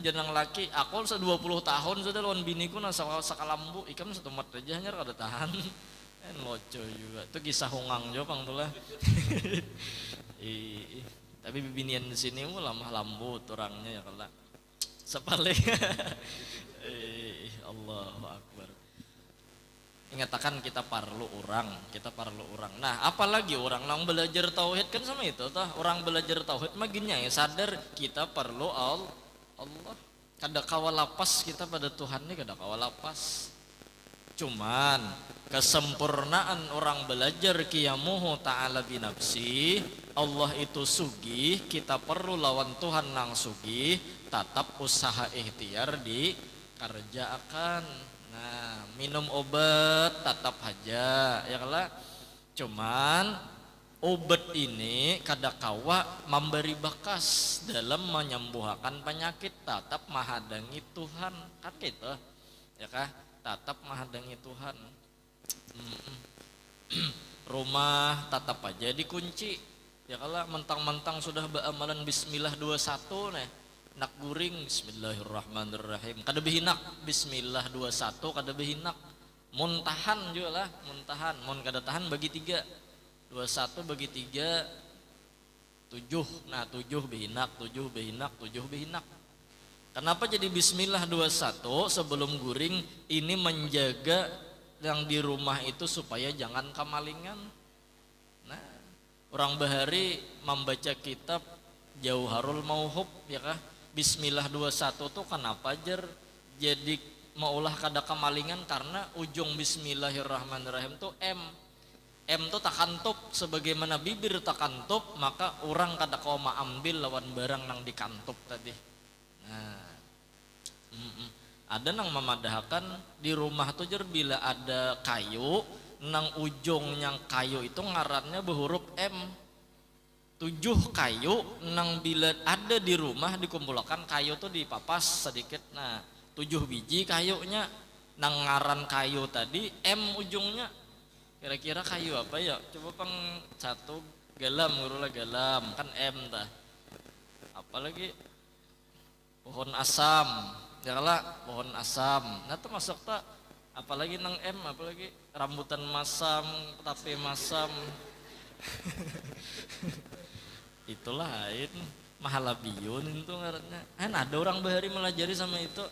Jenang laki aku 20 tahun sudah lawan biniku nasa sakalambu ikam satu mat aja hanya kada tahan. Loco juga itu kisah hongang jo pang tulah. Tapi bibinian di sini lamah lambut orangnya ya kala sepale. Allahu Akbar. Ingatakan kita parlu orang. Nah apalagi orang nang belajar tauhid kan sama itu tah orang belajar tauhid mah gini ya sadar kita perlu Allah kada kawal lapas kita pada Tuhan ini kada kawal lapas. Cuman kesempurnaan orang belajar qiyamuhu ta'ala binafsi Allah itu sugih kita perlu lawan Tuhan nang sugih tetap usaha ikhtiar dikerjakan. Nah minum obat tetap aja ya kala cuman obat ini kadakawa memberi bakas dalam menyembuhkan penyakit tetap menghadangi Tuhan kan gitu ya kah tetap menghadangi Tuhan. Rumah tetap aja dikunci ya kalau mentang-mentang sudah beramalan bismillah 21 nih nak guring bismillahirrahmanirrahim kada behinak bismillah 21 kada behinak muntahan juga lah muntahan mun kada tahan bagi 3 21 bagi 3 7 nah 7 behinak kenapa jadi bismillah 21 sebelum guring ini menjaga yang di rumah itu supaya jangan kamalingan. Nah orang bahari membaca kitab Jauharul Mauhub ya kah bismillah 21 tuh kenapa jer jadi maulah kada kamalingan karena ujung bismillahirrahmanirrahim tuh M tuh takantup sebagaimana bibir takantup maka orang kada kau ambil lawan barang nang dikantup tadi. Nah, ada nang memadahkan di rumah tuh jer bila ada kayu nang ujung yang kayu itu ngarannya berhuruf M. 7 kayu nang bila ada di rumah dikumpulkan kayu tuh dipapas sedikit. Nah 7 biji kayunya nang ngaran kayu tadi M ujungnya. Kira-kira kayu apa ya? Coba pang satu galam, gurulah galam kan M dah. Apalagi pohon asam, ya lah pohon asam. Nah tuh masuk tak? Apalagi nang M, apalagi rambutan masam, tape masam. Itulah lain mahalabiyun itu ngarannya. Ada orang bahari melajari sama itu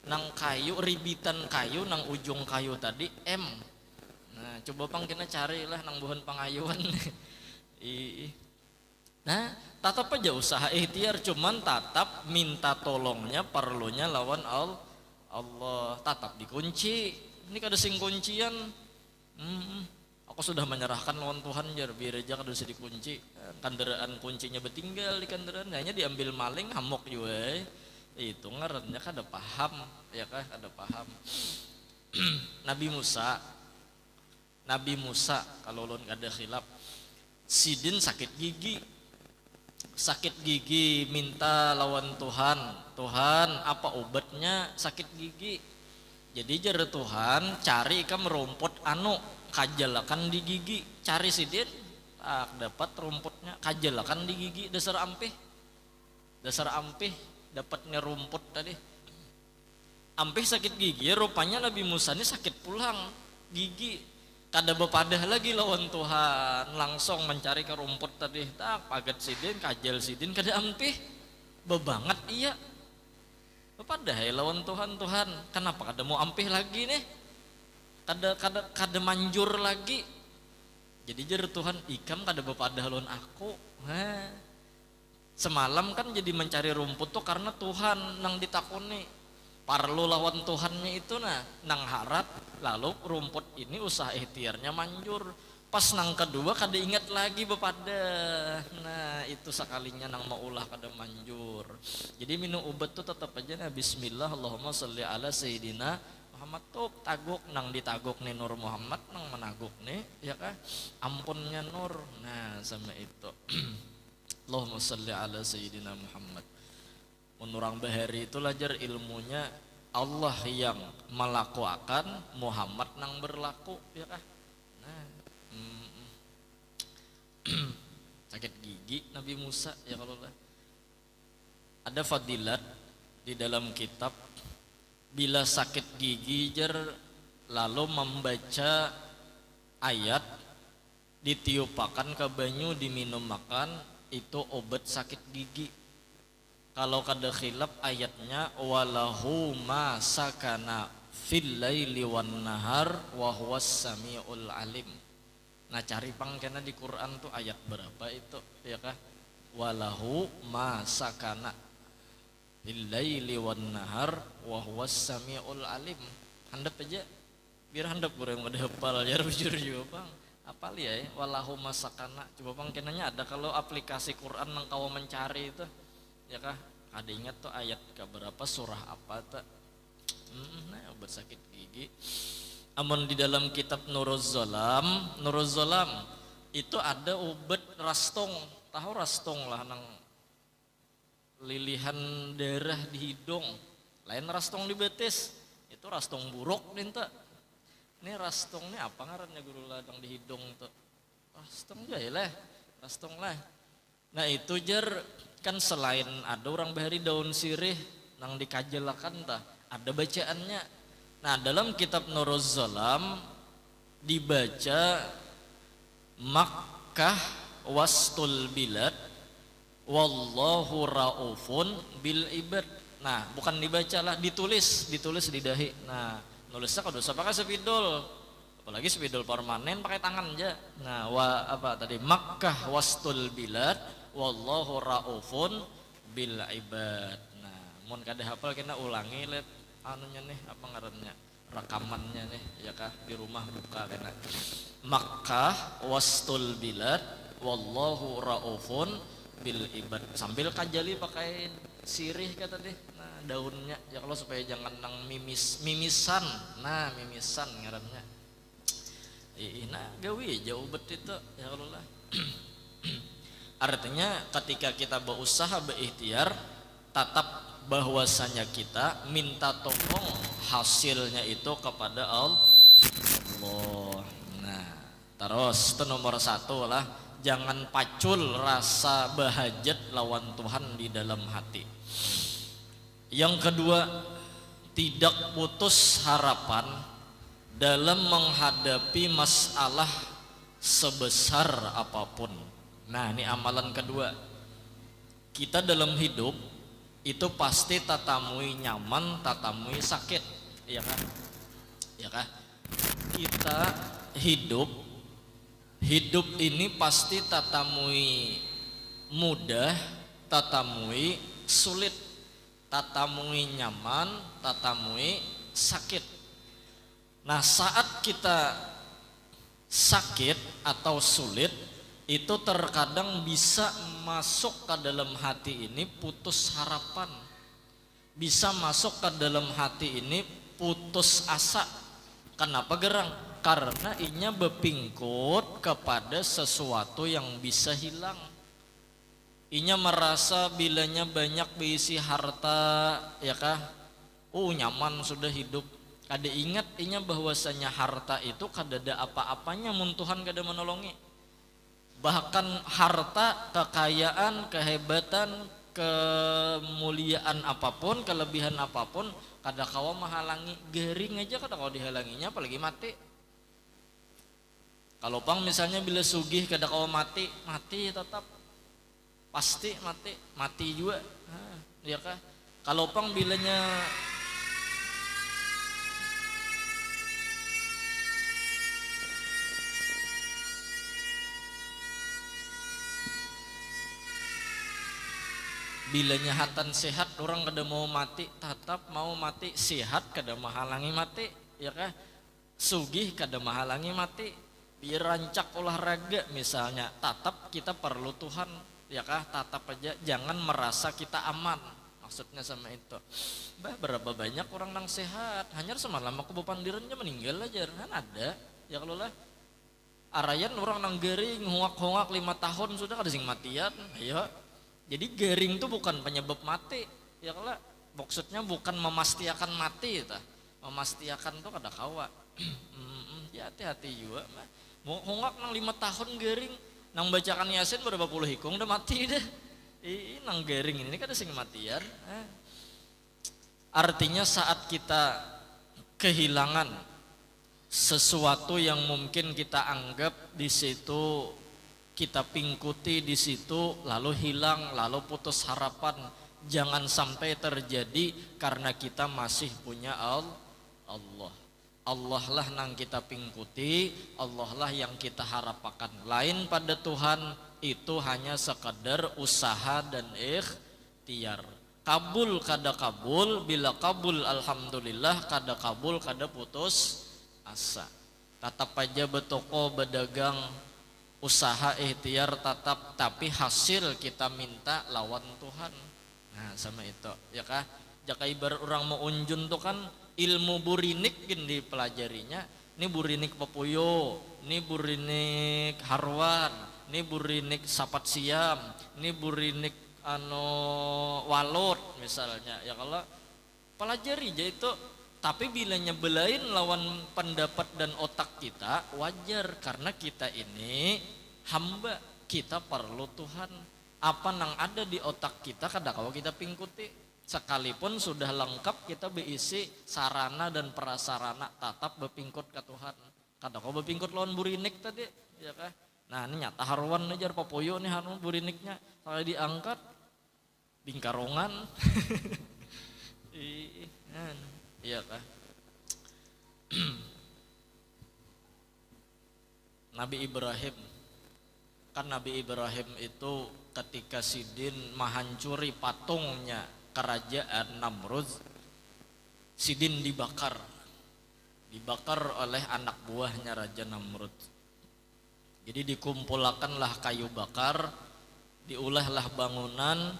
nang kayu ribitan kayu nang ujung kayu tadi M. Nah coba pang kita carilah nang buhan pangayuan. Nah tatap aja usaha ikhtiar cuman tatap minta tolongnya perlunya lawan Allah tatap dikunci ini kada sing kuncian. Aku sudah menyerahkan lawan Tuhan jar biar aja kada bisa dikunci kendaraan kuncinya bertinggal di kendaraan hanya diambil maling hamok juga itu ngarannya kada paham ya kah kada paham. Nabi Musa kalau ulun kada khilaf sidin sakit gigi minta lawan Tuhan apa obatnya sakit gigi. Jadi jare Tuhan cari ikam rumput anu kajelakan di gigi, cari sidin tak dapat rumputnya kajelakan di gigi, dasar ampih dapatnya rumput tadi. Ampih sakit gigi, rupanya Nabi Musa ini sakit pulang gigi, kada bepadah lagi lawan Tuhan, langsung mencari ke rumput tadi, tak pagat sidin kajel sidin kada ampih bebanget iya. Bepadah ya lawan Tuhan, kenapa kada mau ampih lagi nih, kada manjur lagi. Jadi jar Tuhan, ikam kada bepadah lawan aku. Semalam kan jadi mencari rumput tuh karena Tuhan nang ditakuni, parlu lawan Tuhannya itu nang harap, lalu rumput ini usaha ikhtiarnya manjur. Pas nang kedua kada ingat lagi bepadah. Nah itu sekalinya nang mau ulah kada manjur. Jadi minum obat tuh tetap aja bismillah Allahumma sholli ala sayyidina Muhammad tuh taguk nang ditaguk nih Nur Muhammad nang menaguk nih ya kah ampunnya Nur. Nah sama itu Allahumma sholli ala sayyidina Muhammad. Menurang bahari itu lajar ilmunya Allah yang melakukan, Muhammad nang berlaku ya kah. Nah sakit gigi Nabi Musa ya kalau lah. Ada fadilat di dalam kitab, bila sakit gigi jar lalu membaca ayat ditiupakan ke banyu diminum makan itu obat sakit gigi. Kalau kada khilaf ayatnya walahu ma sakana fil laili wan nahar wa huwas samiul alim. Nah cari pangkena di Quran tuh ayat berapa itu ya kah? Walahu ma sakana fil laili wan nahar wa huwas samiul alim. Handap aja biar handap orang pada hafal ya jujur juga Bang. Apal ya walahu ma sakana. Coba pangkenanya ada kalau aplikasi Quran nang kau mencari itu ya kah? Ada ingat tuh ayat ke berapa surah apa tuh? Nah obat sakit gigi. Amun di dalam kitab Nuruz Zolam itu ada obat rastong. Tahu rastong lah nang lilihan darah di hidung. Lain rastong di betis. Itu rastong buruk nih tuh. Ini rastong ini apa ngarannya guru ladang di hidung tuh? Rastong aja lah, rastong lah. Nah itu jar kan selain ada orang bahari daun sirih nang dikajelakan tah, ada bacaannya. Nah dalam kitab Nuruz Zolam dibaca Makkah wastul bilad wallahu raufun bil ibad. Nah bukan dibaca lah, ditulis di dahi. Nah nulisnya kada usah pakai spidol, apalagi spidol permanen pakai tangan aja. Nah apa tadi Makkah wastul bilad wallahu raufun bil ibad. Nah mun kada hafal kena ulangi let anunya nih apa ngarannya rekamannya nih ya kah di rumah buka kena Makkah wastul bilad wallahu raufun bil ibad sambil kajali pakai sirih kata deh. Nah daunnya ya kalau supaya jangan nang mimisan. Nah mimisan ngarannya nah gawi jauh bet itu ya kalau lah. Artinya ketika kita berusaha berikhtiar tatap bahwasanya kita minta tolong hasilnya itu kepada Allah. Nah terus itu nomor satu lah, jangan pacul rasa bahajat lawan Tuhan di dalam hati. Yang kedua, tidak putus harapan dalam menghadapi masalah sebesar apapun. Nah ini amalan kedua. Kita dalam hidup itu pasti tatamui nyaman, tatamui sakit, ya kan? Ya kan? Kita hidup ini pasti tatamui mudah, tatamui sulit, tatamui nyaman, tatamui sakit. Nah, saat kita sakit atau sulit itu terkadang bisa masuk ke dalam hati ini putus harapan, bisa masuk ke dalam hati ini putus asa. Kenapa gerang? Karena inya bepingkut kepada sesuatu yang bisa hilang. Inya merasa bilanya banyak berisi harta ya kah, nyaman sudah hidup. Kada ingat inya bahwasanya harta itu kada ada apa-apanya mun Tuhan kada menolongi. Bahkan harta, kekayaan, kehebatan, kemuliaan apapun, kelebihan apapun kada kawa menghalangi. Gering aja kada kawa dihalanginya, apalagi mati. Kalau pang misalnya bila sugih kada kawa mati, mati tetap pasti mati juga. Nah, ya kah? Kalau pang bilanya hatan sehat orang kada mau mati, tetap mau mati. Sehat kada menghalangi mati, ya kah? Sugih kada menghalangi mati. Biar rancak olahraga misalnya, tetap kita perlu Tuhan, ya kah? Tetap aja jangan merasa kita aman. Maksudnya sama itu. Berapa banyak orang nang sehat, hanya semalam aku bepandirannya meninggal aja, kan ada. Ya kalau lah arayan orang nang garing hongak-hongak 5 tahun sudah kada sing matian, ayo. Jadi garing itu bukan penyebab mati, ya kalau maksudnya bukan memastikan mati, ta. Memastikan tuh kada kawa. Ya hati-hati juga. Hongak nang 5 tahun garing, nang bacakan Yasin berapa puluh hikung udah mati deh. Nang garing ini kan ada sing matian. Artinya saat kita kehilangan sesuatu yang mungkin kita anggap di situ, kita pingkuti di situ, lalu hilang, lalu putus harapan. Jangan sampai terjadi karena kita masih punya Allah. Allah lah nang kita pingkuti, Allah lah yang kita harapkan. Lain pada Tuhan itu hanya sekadar usaha dan ikhtiar. Kabul kada kabul, bila kabul alhamdulillah, kada kabul kada putus asa. Tetap aja betoko, bedagang, usaha ikhtiar tetap, tapi hasil kita minta lawan Tuhan. Nah sama itu, ya kah? Jaka ibarat orang mau unjun tuh kan ilmu burinik gin dipelajarinya. Ini burinik Papuyo, ini burinik Harwan, ini burinik Sapat Siam, ini burinik Walot misalnya. Ya kalau pelajari aja itu, tapi bila nyebelain lawan pendapat dan otak kita wajar, karena kita ini hamba, kita perlu Tuhan. Apa nang ada di otak kita kada kalau kita pingkuti. Sekalipun sudah lengkap kita berisi sarana dan prasarana, tetap berpingkut ke Tuhan. Kada kau berpingkut lawan burinik tadi, ya kah? Nah ini nyata Harwan ajar Papoyo nih Harwan buriniknya kalau diangkat bingkarongan. Iya kah? Nabi Ibrahim, kan Nabi Ibrahim itu ketika Sidin menghancuri patungnya kerajaan Namrud, Sidin dibakar oleh anak buahnya Raja Namrud. Jadi dikumpulkanlah kayu bakar, diulahlah bangunan,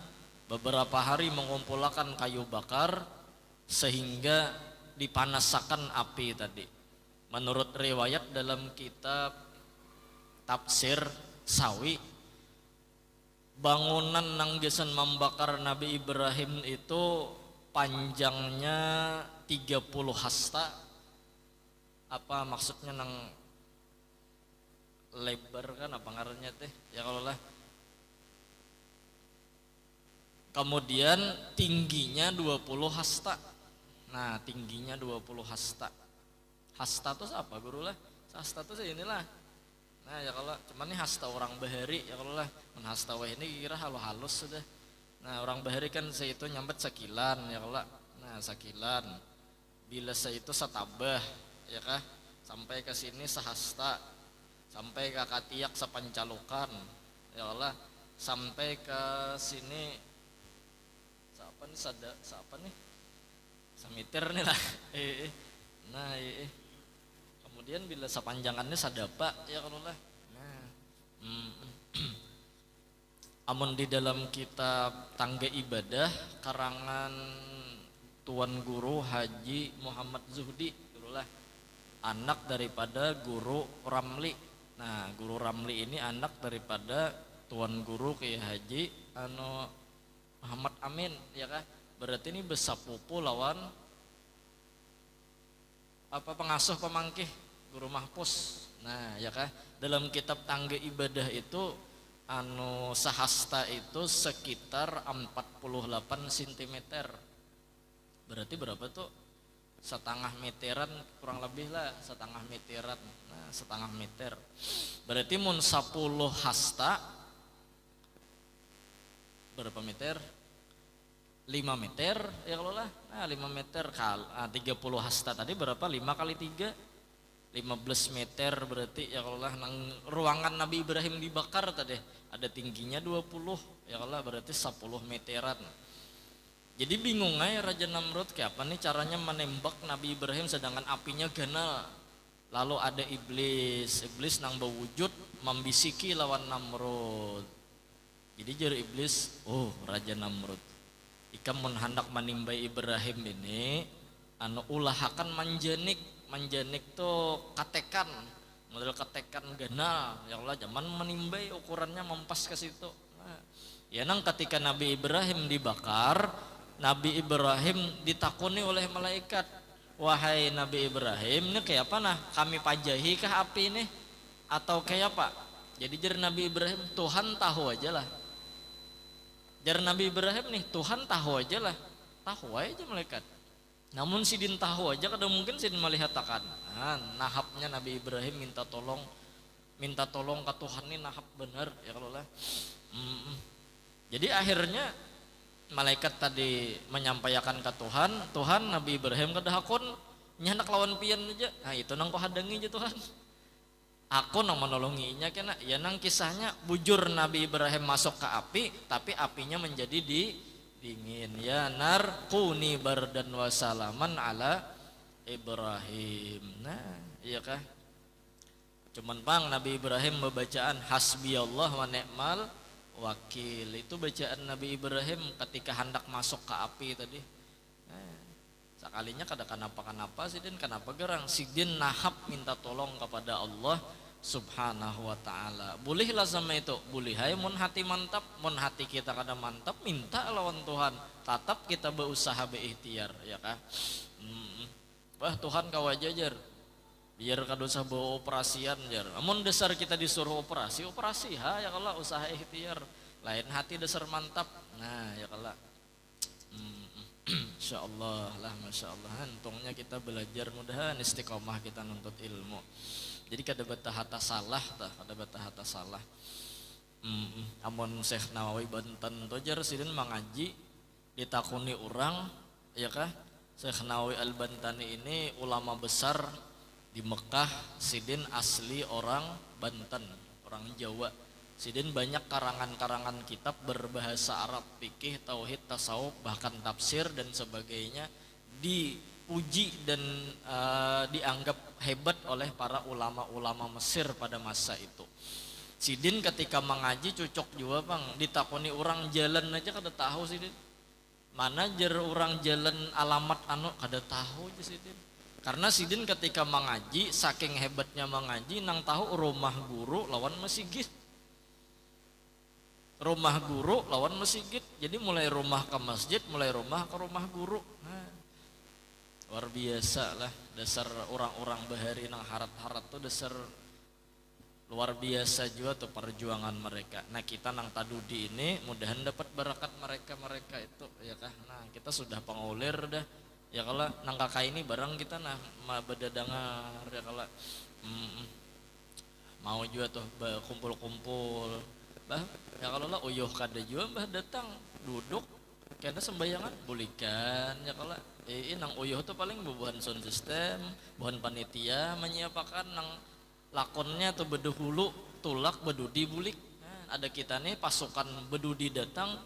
beberapa hari mengumpulkan kayu bakar sehingga dipanasakan api tadi. Menurut riwayat dalam kitab tafsir Sawi, bangunan nang gesan membakar Nabi Ibrahim itu panjangnya 30 hasta. Apa maksudnya nang lebar kan apa ngarannya teh? Ya kalau lah. Kemudian tingginya 20 hasta. Nah, tingginya 20 hasta. Hasta itu apa guru lah? Hasta itu inilah. Nah ya kalau cuman ini hasta orang bahari, ya kalau lah hasta wah ini kira halus sudah. Nah orang bahari kan saya itu nyambet sekilan, ya kalau nah sekilan, bila saya itu setabah, ya kah, sampai ke sini sehasta, sampai ke katiak sepancalukan, ya kalau sampai ke sini siapa nih siapa nih samiter nih lah. Nah kemudian bila sepanjangannya sadapa, ya kalau lah. Nah, amun di dalam kitab Tangga Ibadah karangan Tuan Guru Haji Muhammad Zuhdi, gurulah anak daripada Guru Ramli. Nah, Guru Ramli ini anak daripada Tuan Guru Kiai Haji Muhammad Amin, ya kah? Berarti ini besapupu lawan apa pengasuh pemangkih guru mahpus. Nah ya kah, dalam kitab tangga ibadah itu anu sahasta itu sekitar 48 cm. Berarti berapa tuh? Setengah meteran kurang lebih lah, setengah meteran. Nah, setengah meter. Berarti mun 10 hasta berapa meter? 5 meter ya kalau lah. Nah, 5 meter 30 hasta tadi berapa? 5 kali 3 15 meter berarti ya kalau lah. Nang ruangan Nabi Ibrahim dibakar tadi ada tingginya 20 ya kalau lah, berarti 10 meteran. Jadi bingung aja Raja Namrud kayak apa nih caranya menembak Nabi Ibrahim sedangkan apinya ganal. Lalu ada iblis nang berwujud membisiki lawan Namrud. Jadi jari iblis, oh Raja Namrud, ikam mun hendak menimbai Ibrahim ini anu ulahakan manjanik tuh katekan, model katekan ganal ya Allah, zaman menimbai ukurannya mempas ke situ. Nah, ya nang ketika Nabi Ibrahim dibakar, Nabi Ibrahim ditakuni oleh malaikat, wahai Nabi Ibrahim, ini kayak apa nah? Kami pajahi kah api ini? Atau kayak apa? Jadi jar Nabi Ibrahim, Tuhan tahu aja lah. Jar Nabi Ibrahim nih, Tuhan tahu aja lah. Tahu aja malaikat. Namun sidin tahu aja, kadang mungkin sidin melihat takkan. Nah, nahapnya Nabi Ibrahim minta tolong ke Tuhan ini nahap bener ya kalau lah. Jadi akhirnya malaikat tadi menyampaikan ke Tuhan Nabi Ibrahim kedahakun nyandak lawan pian aja. Nah itu nang ko hadangi aja Tuhan. Aku nang menolonginya kena. Ya nang kisahnya bujur Nabi Ibrahim masuk ke api, tapi apinya menjadi dingin. Ya nar kuni bardan wa salaman ala Ibrahim. Nah, iya kah? Cuman pang Nabi Ibrahim membacaan hasbiyallah wa ni'mal wakil, itu bacaan Nabi Ibrahim ketika hendak masuk ke api tadi. Sekalinya kada kenapa sidin, kenapa gerang sidin nahap minta tolong kepada Allah Subhanahu wa ta'ala. Bolehlah sama itu, boleh hai mun hati mantap, mun hati kita kada mantap minta lawan Tuhan, tetap kita berusaha berikhtiar ya kah. Wah Tuhan kau aja jar, biar kada usah bawa operasian jar. Amun dasar kita disuruh operasi ha ya kalau usaha ikhtiar, lain hati dasar mantap. Nah ya kalau insyaallah lah, masya Allah, untungnya kita belajar, mudahan istiqomah kita nuntut ilmu. Jadi kada betah hata salah tah, kada betah hata salah. Amun Syekh Nawawi Banten tojar sidin mengaji ditakuni orang ya kah. Syekh Nawawi Al-Bantani ini ulama besar di Mekah, sidin asli orang Banten, orang Jawa. Sidin banyak karangan-karangan kitab berbahasa Arab, fikih, tauhid, tasawuf, bahkan tafsir dan sebagainya, dipuji dan dianggap hebat oleh para ulama-ulama Mesir pada masa itu. Sidin ketika mengaji cocok juga bang, ditakoni orang jalan aja kada tahu sidin. Mana jar orang jalan alamat anu kada tahu aja sidin. Karena sidin ketika mengaji, saking hebatnya mengaji, nang tahu rumah guru lawan masjid. Rumah guru lawan masjid. Jadi mulai rumah ke masjid, mulai rumah ke rumah guru. Nah, luar biasa lah dasar orang-orang bahari nang harat-harat tuh dasar luar biasa juga tuh perjuangan mereka. Nah kita nang tadudi ini mudahan dapat barakat mereka itu ya kah. Nah kita sudah pengulir dah ya kalau nang kakak ini barang kita nah bedadangar ya kalau mau juga tuh kumpul-kumpul bah ya kalau lah uyuh kada juga bah datang duduk karena sembayangan bolehkan ya kalau nang uyuh tuh paling bubuhan sound system, buhan panitia menyiapkan nang lakonnya tuh bedahulu tulak bedudi bulik. Nah, ada kita nih pasukan bedudi datang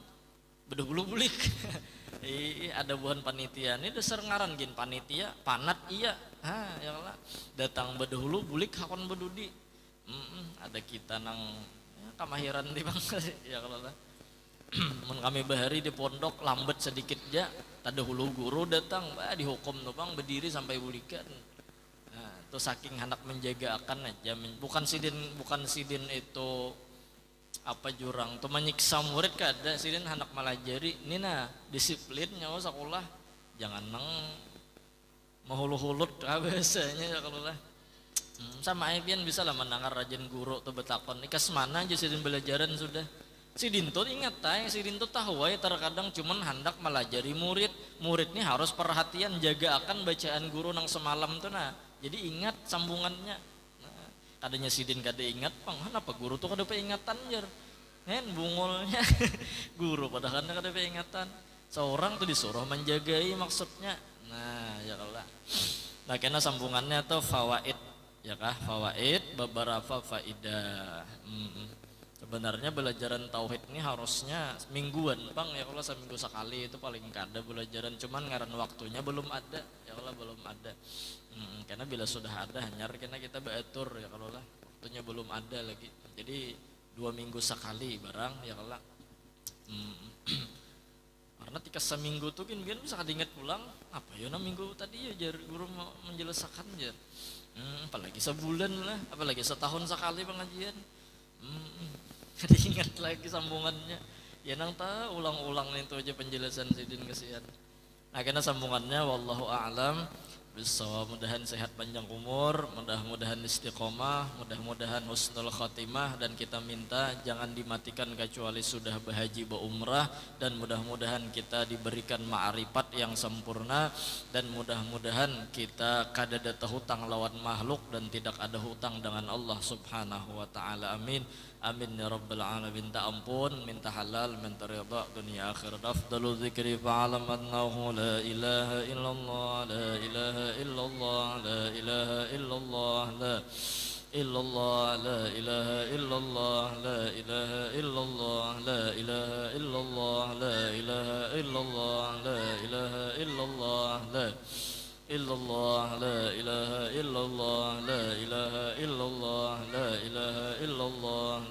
bedahulu bulik. Ada buhan panitia nih dasar ngaran gin panitia panat iya. Ya kalau datang bedahulu bulik hakon bedudi. Ada kita nang kamahiran di bang ya kalau lah. Mun kami bahari di pondok lambat sedikit aja, tada hulu guru datang, dihukum tuh bang berdiri sampai bulikan. Nah, itu saking hendak menjaga akan aja, bukan sidin itu apa jurang, tuh menyiksa murid kada, sidin hendak malajari, ini nah disiplinnya sekolah, jangan nang Mahulu-hulut biasanya ya kalau lah. Sama Aibian bisa lah mendengar rajin guru tuh betakon ikas mana aja sidin belajaran sudah si Dinto ingat tay si Dinto tahu ya terkadang cuman hendak melajari murid ini harus perhatian jaga akan bacaan guru nang semalam tuh nah jadi ingat sambungannya nah, kadanya sidin kada ingat pang kenapa guru tuh kada peingatan jar bungulnya guru padahal kada peingatan seorang tuh disuruh menjagai maksudnya nah ya Allah nah karena sambungannya tuh fawaid ya kah fawaid beberapa faidah. Sebenarnya belajaran tauhid ini harusnya mingguan bang ya kalau seminggu sekali itu paling kada belajaran cuman ngaran waktunya belum ada ya kalau belum ada karena bila sudah ada hanyar karena kita beratur ya kalau lah waktunya belum ada lagi jadi 2 minggu sekali barang ya kalau karena tika seminggu tuh kan bisa kadingat pulang apa ya minggu tadi ya jar guru mau menjelaskan jar apalagi sebulan lah apalagi setahun sekali pengajian diingat lagi sambungannya ya nang tahu ulang-ulang itu aja penjelasan sidin kesian nah karena sambungannya wallahu a'lam bisa mudahan sehat panjang umur mudah-mudahan istiqomah mudah-mudahan husnul khatimah dan kita minta jangan dimatikan kecuali sudah berhaji berumrah dan mudah-mudahan kita diberikan ma'rifat yang sempurna dan mudah-mudahan kita kada ada hutang lawan makhluk dan tidak ada hutang dengan Allah subhanahu wa ta'ala amin amin ya rabbal alamin minta ampun minta halal minta ridha dunia akhirat afdalu dzikri fa'alam annahu la ilaha illallah la ilaha illallah la ilaha illallah la illallah la ilaha illallah la ilaha illallah la ilaha illallah la ilaha illallah la ilaha illallah la illallah la ilaha illallah la ilaha illallah la ilaha illallah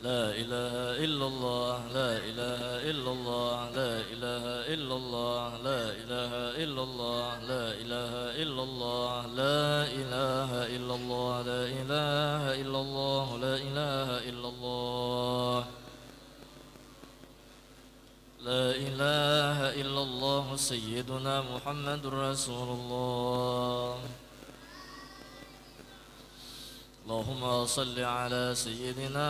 la ilaha illallah la ilaha illallah la ilaha illallah la ilaha illallah la ilaha illallah la ilaha illallah la ilaha illallah la ilaha illallah لا إله إلا الله سيدنا محمد رسول الله اللهم صل على سيدنا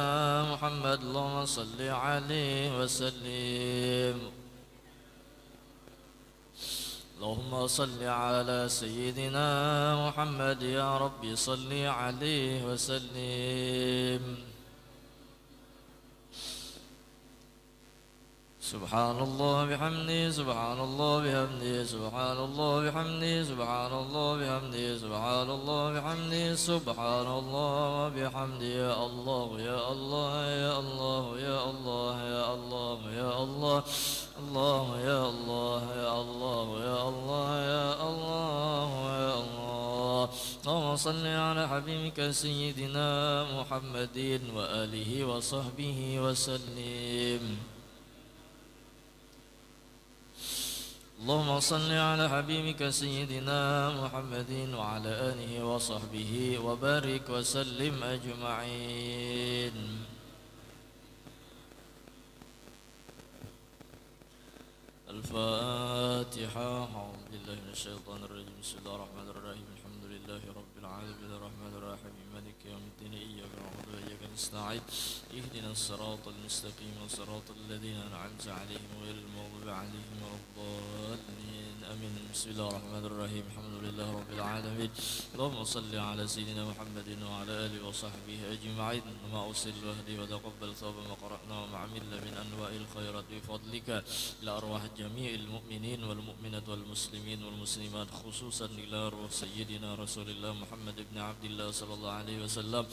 محمد اللهم صل عليه وسلم اللهم صل على سيدنا محمد يا رب صل عليه وسلم سبحان الله بحمده سبحان الله بحمده سبحان الله بحمده سبحان الله بحمده سبحان الله بحمده سبحان الله بحمده يا الله يا الله يا الله يا الله يا الله يا الله الله يا الله يا الله يا الله يا الله يا الله اللهم صل على حبيبك سيدنا محمد وآله وصحبه وسلم اللهم صل على حبيبك سيدنا محمد وعلى آله وصحبه وبارك وسلم أجمعين الفاتحة أعوذ بالله من الشيطان الرجيم بسم الله الرحمن الرحيم الحمد لله رب العالمين الرحمن الرحيم مالك يوم الدين إياك نعبد وإياك نستعين اهدنا الصراط المستقيم صراط الذين أنعمت عليهم غير المغضوب عليهم ولا الضالين آمين بسم الله الرحمن الرحيم الحمد لله رب العالمين اللهم صل على سيدنا محمد وعلى آله وصحبه أجمعين وما أرسل وهدي وتقبل ثواب ما قرأنا وما عملنا من أنواع الخيرات بفضلك إلى أرواح جميع المؤمنين والمؤمنات والمسلمين والمسلمات خصوصا إلى أرواح سيدنا رسول الله محمد بن عبد الله صلى الله عليه وسلم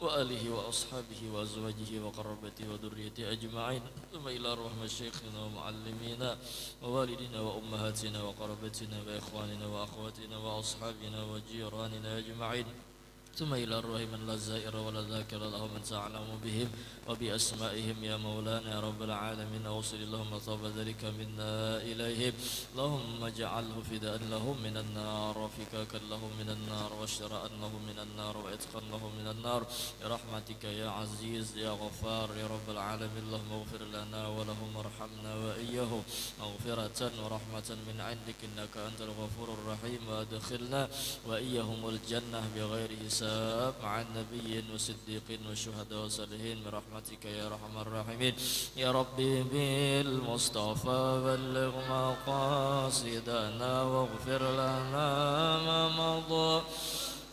وآله وأصحابه وأزواجه وقربته وذريته أجمعين ثم إلى أرواح مشايخنا ومعلمينا ووالدنا وأمهاتنا وقربتنا وإخواننا وأخواتنا وأصحابنا وجيراننا أجمعين ثم إلى الروح من لا زائر ولا ذاكر له من تعلم بهم وبأسمائهم يا مولانا يا رب العالمين أوصل اللهم ثواب ذلك منا إليهم اللهم اجعله فداء لهم من النار وفكاكا لهم من النار واشتراء لهم من النار وإتقا لهم من النار برحمتك يا عزيز يا غفار يا رب العالمين اللهم اغفر لنا ولهم وارحمنا وإياهم مغفرة ورحمة من عندك إنك أنت الغفور الرحيم وأدخلنا وإياهم الجنة بغير حساب مع النبيين والصديقين والشهداء والصالحين برحمتك يا أرحم الراحمين يا ربي بالمصطفى بلغ مقاصدنا واغفر لنا ما مضى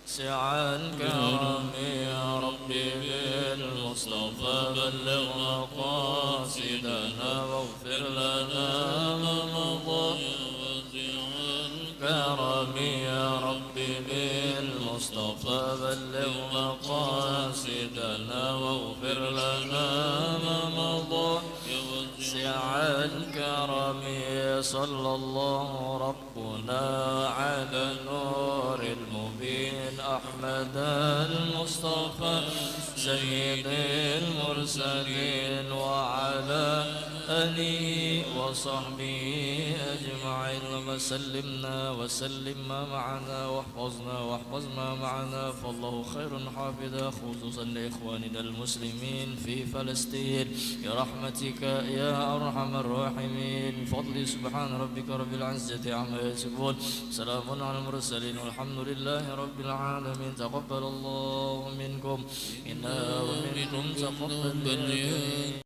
سعى الكرم يا ربي بالمصطفى بلغ مقاصدنا واغفر لنا ما مضى الكرم يا ربي بالمصطفى بلغ مقاصدنا واغفر لنا ما مضى سعى الكرم صلى الله ربنا على النور المبين أحمد المصطفى سيد المرسلين وعلى آله وصحبه أجمعين اللهم سلمنا وسلم ما معنا واحفظنا واحفظ ما معنا فالله خير حافظا خصوصا لإخواننا المسلمين في فلسطين برحمتك يا أرحم الراحمين بفضل سبحان ربك رب العزة عما يصفون سلام على المرسلين والحمد لله رب العالمين تقبل الله منكم إنا ومنكم تقبل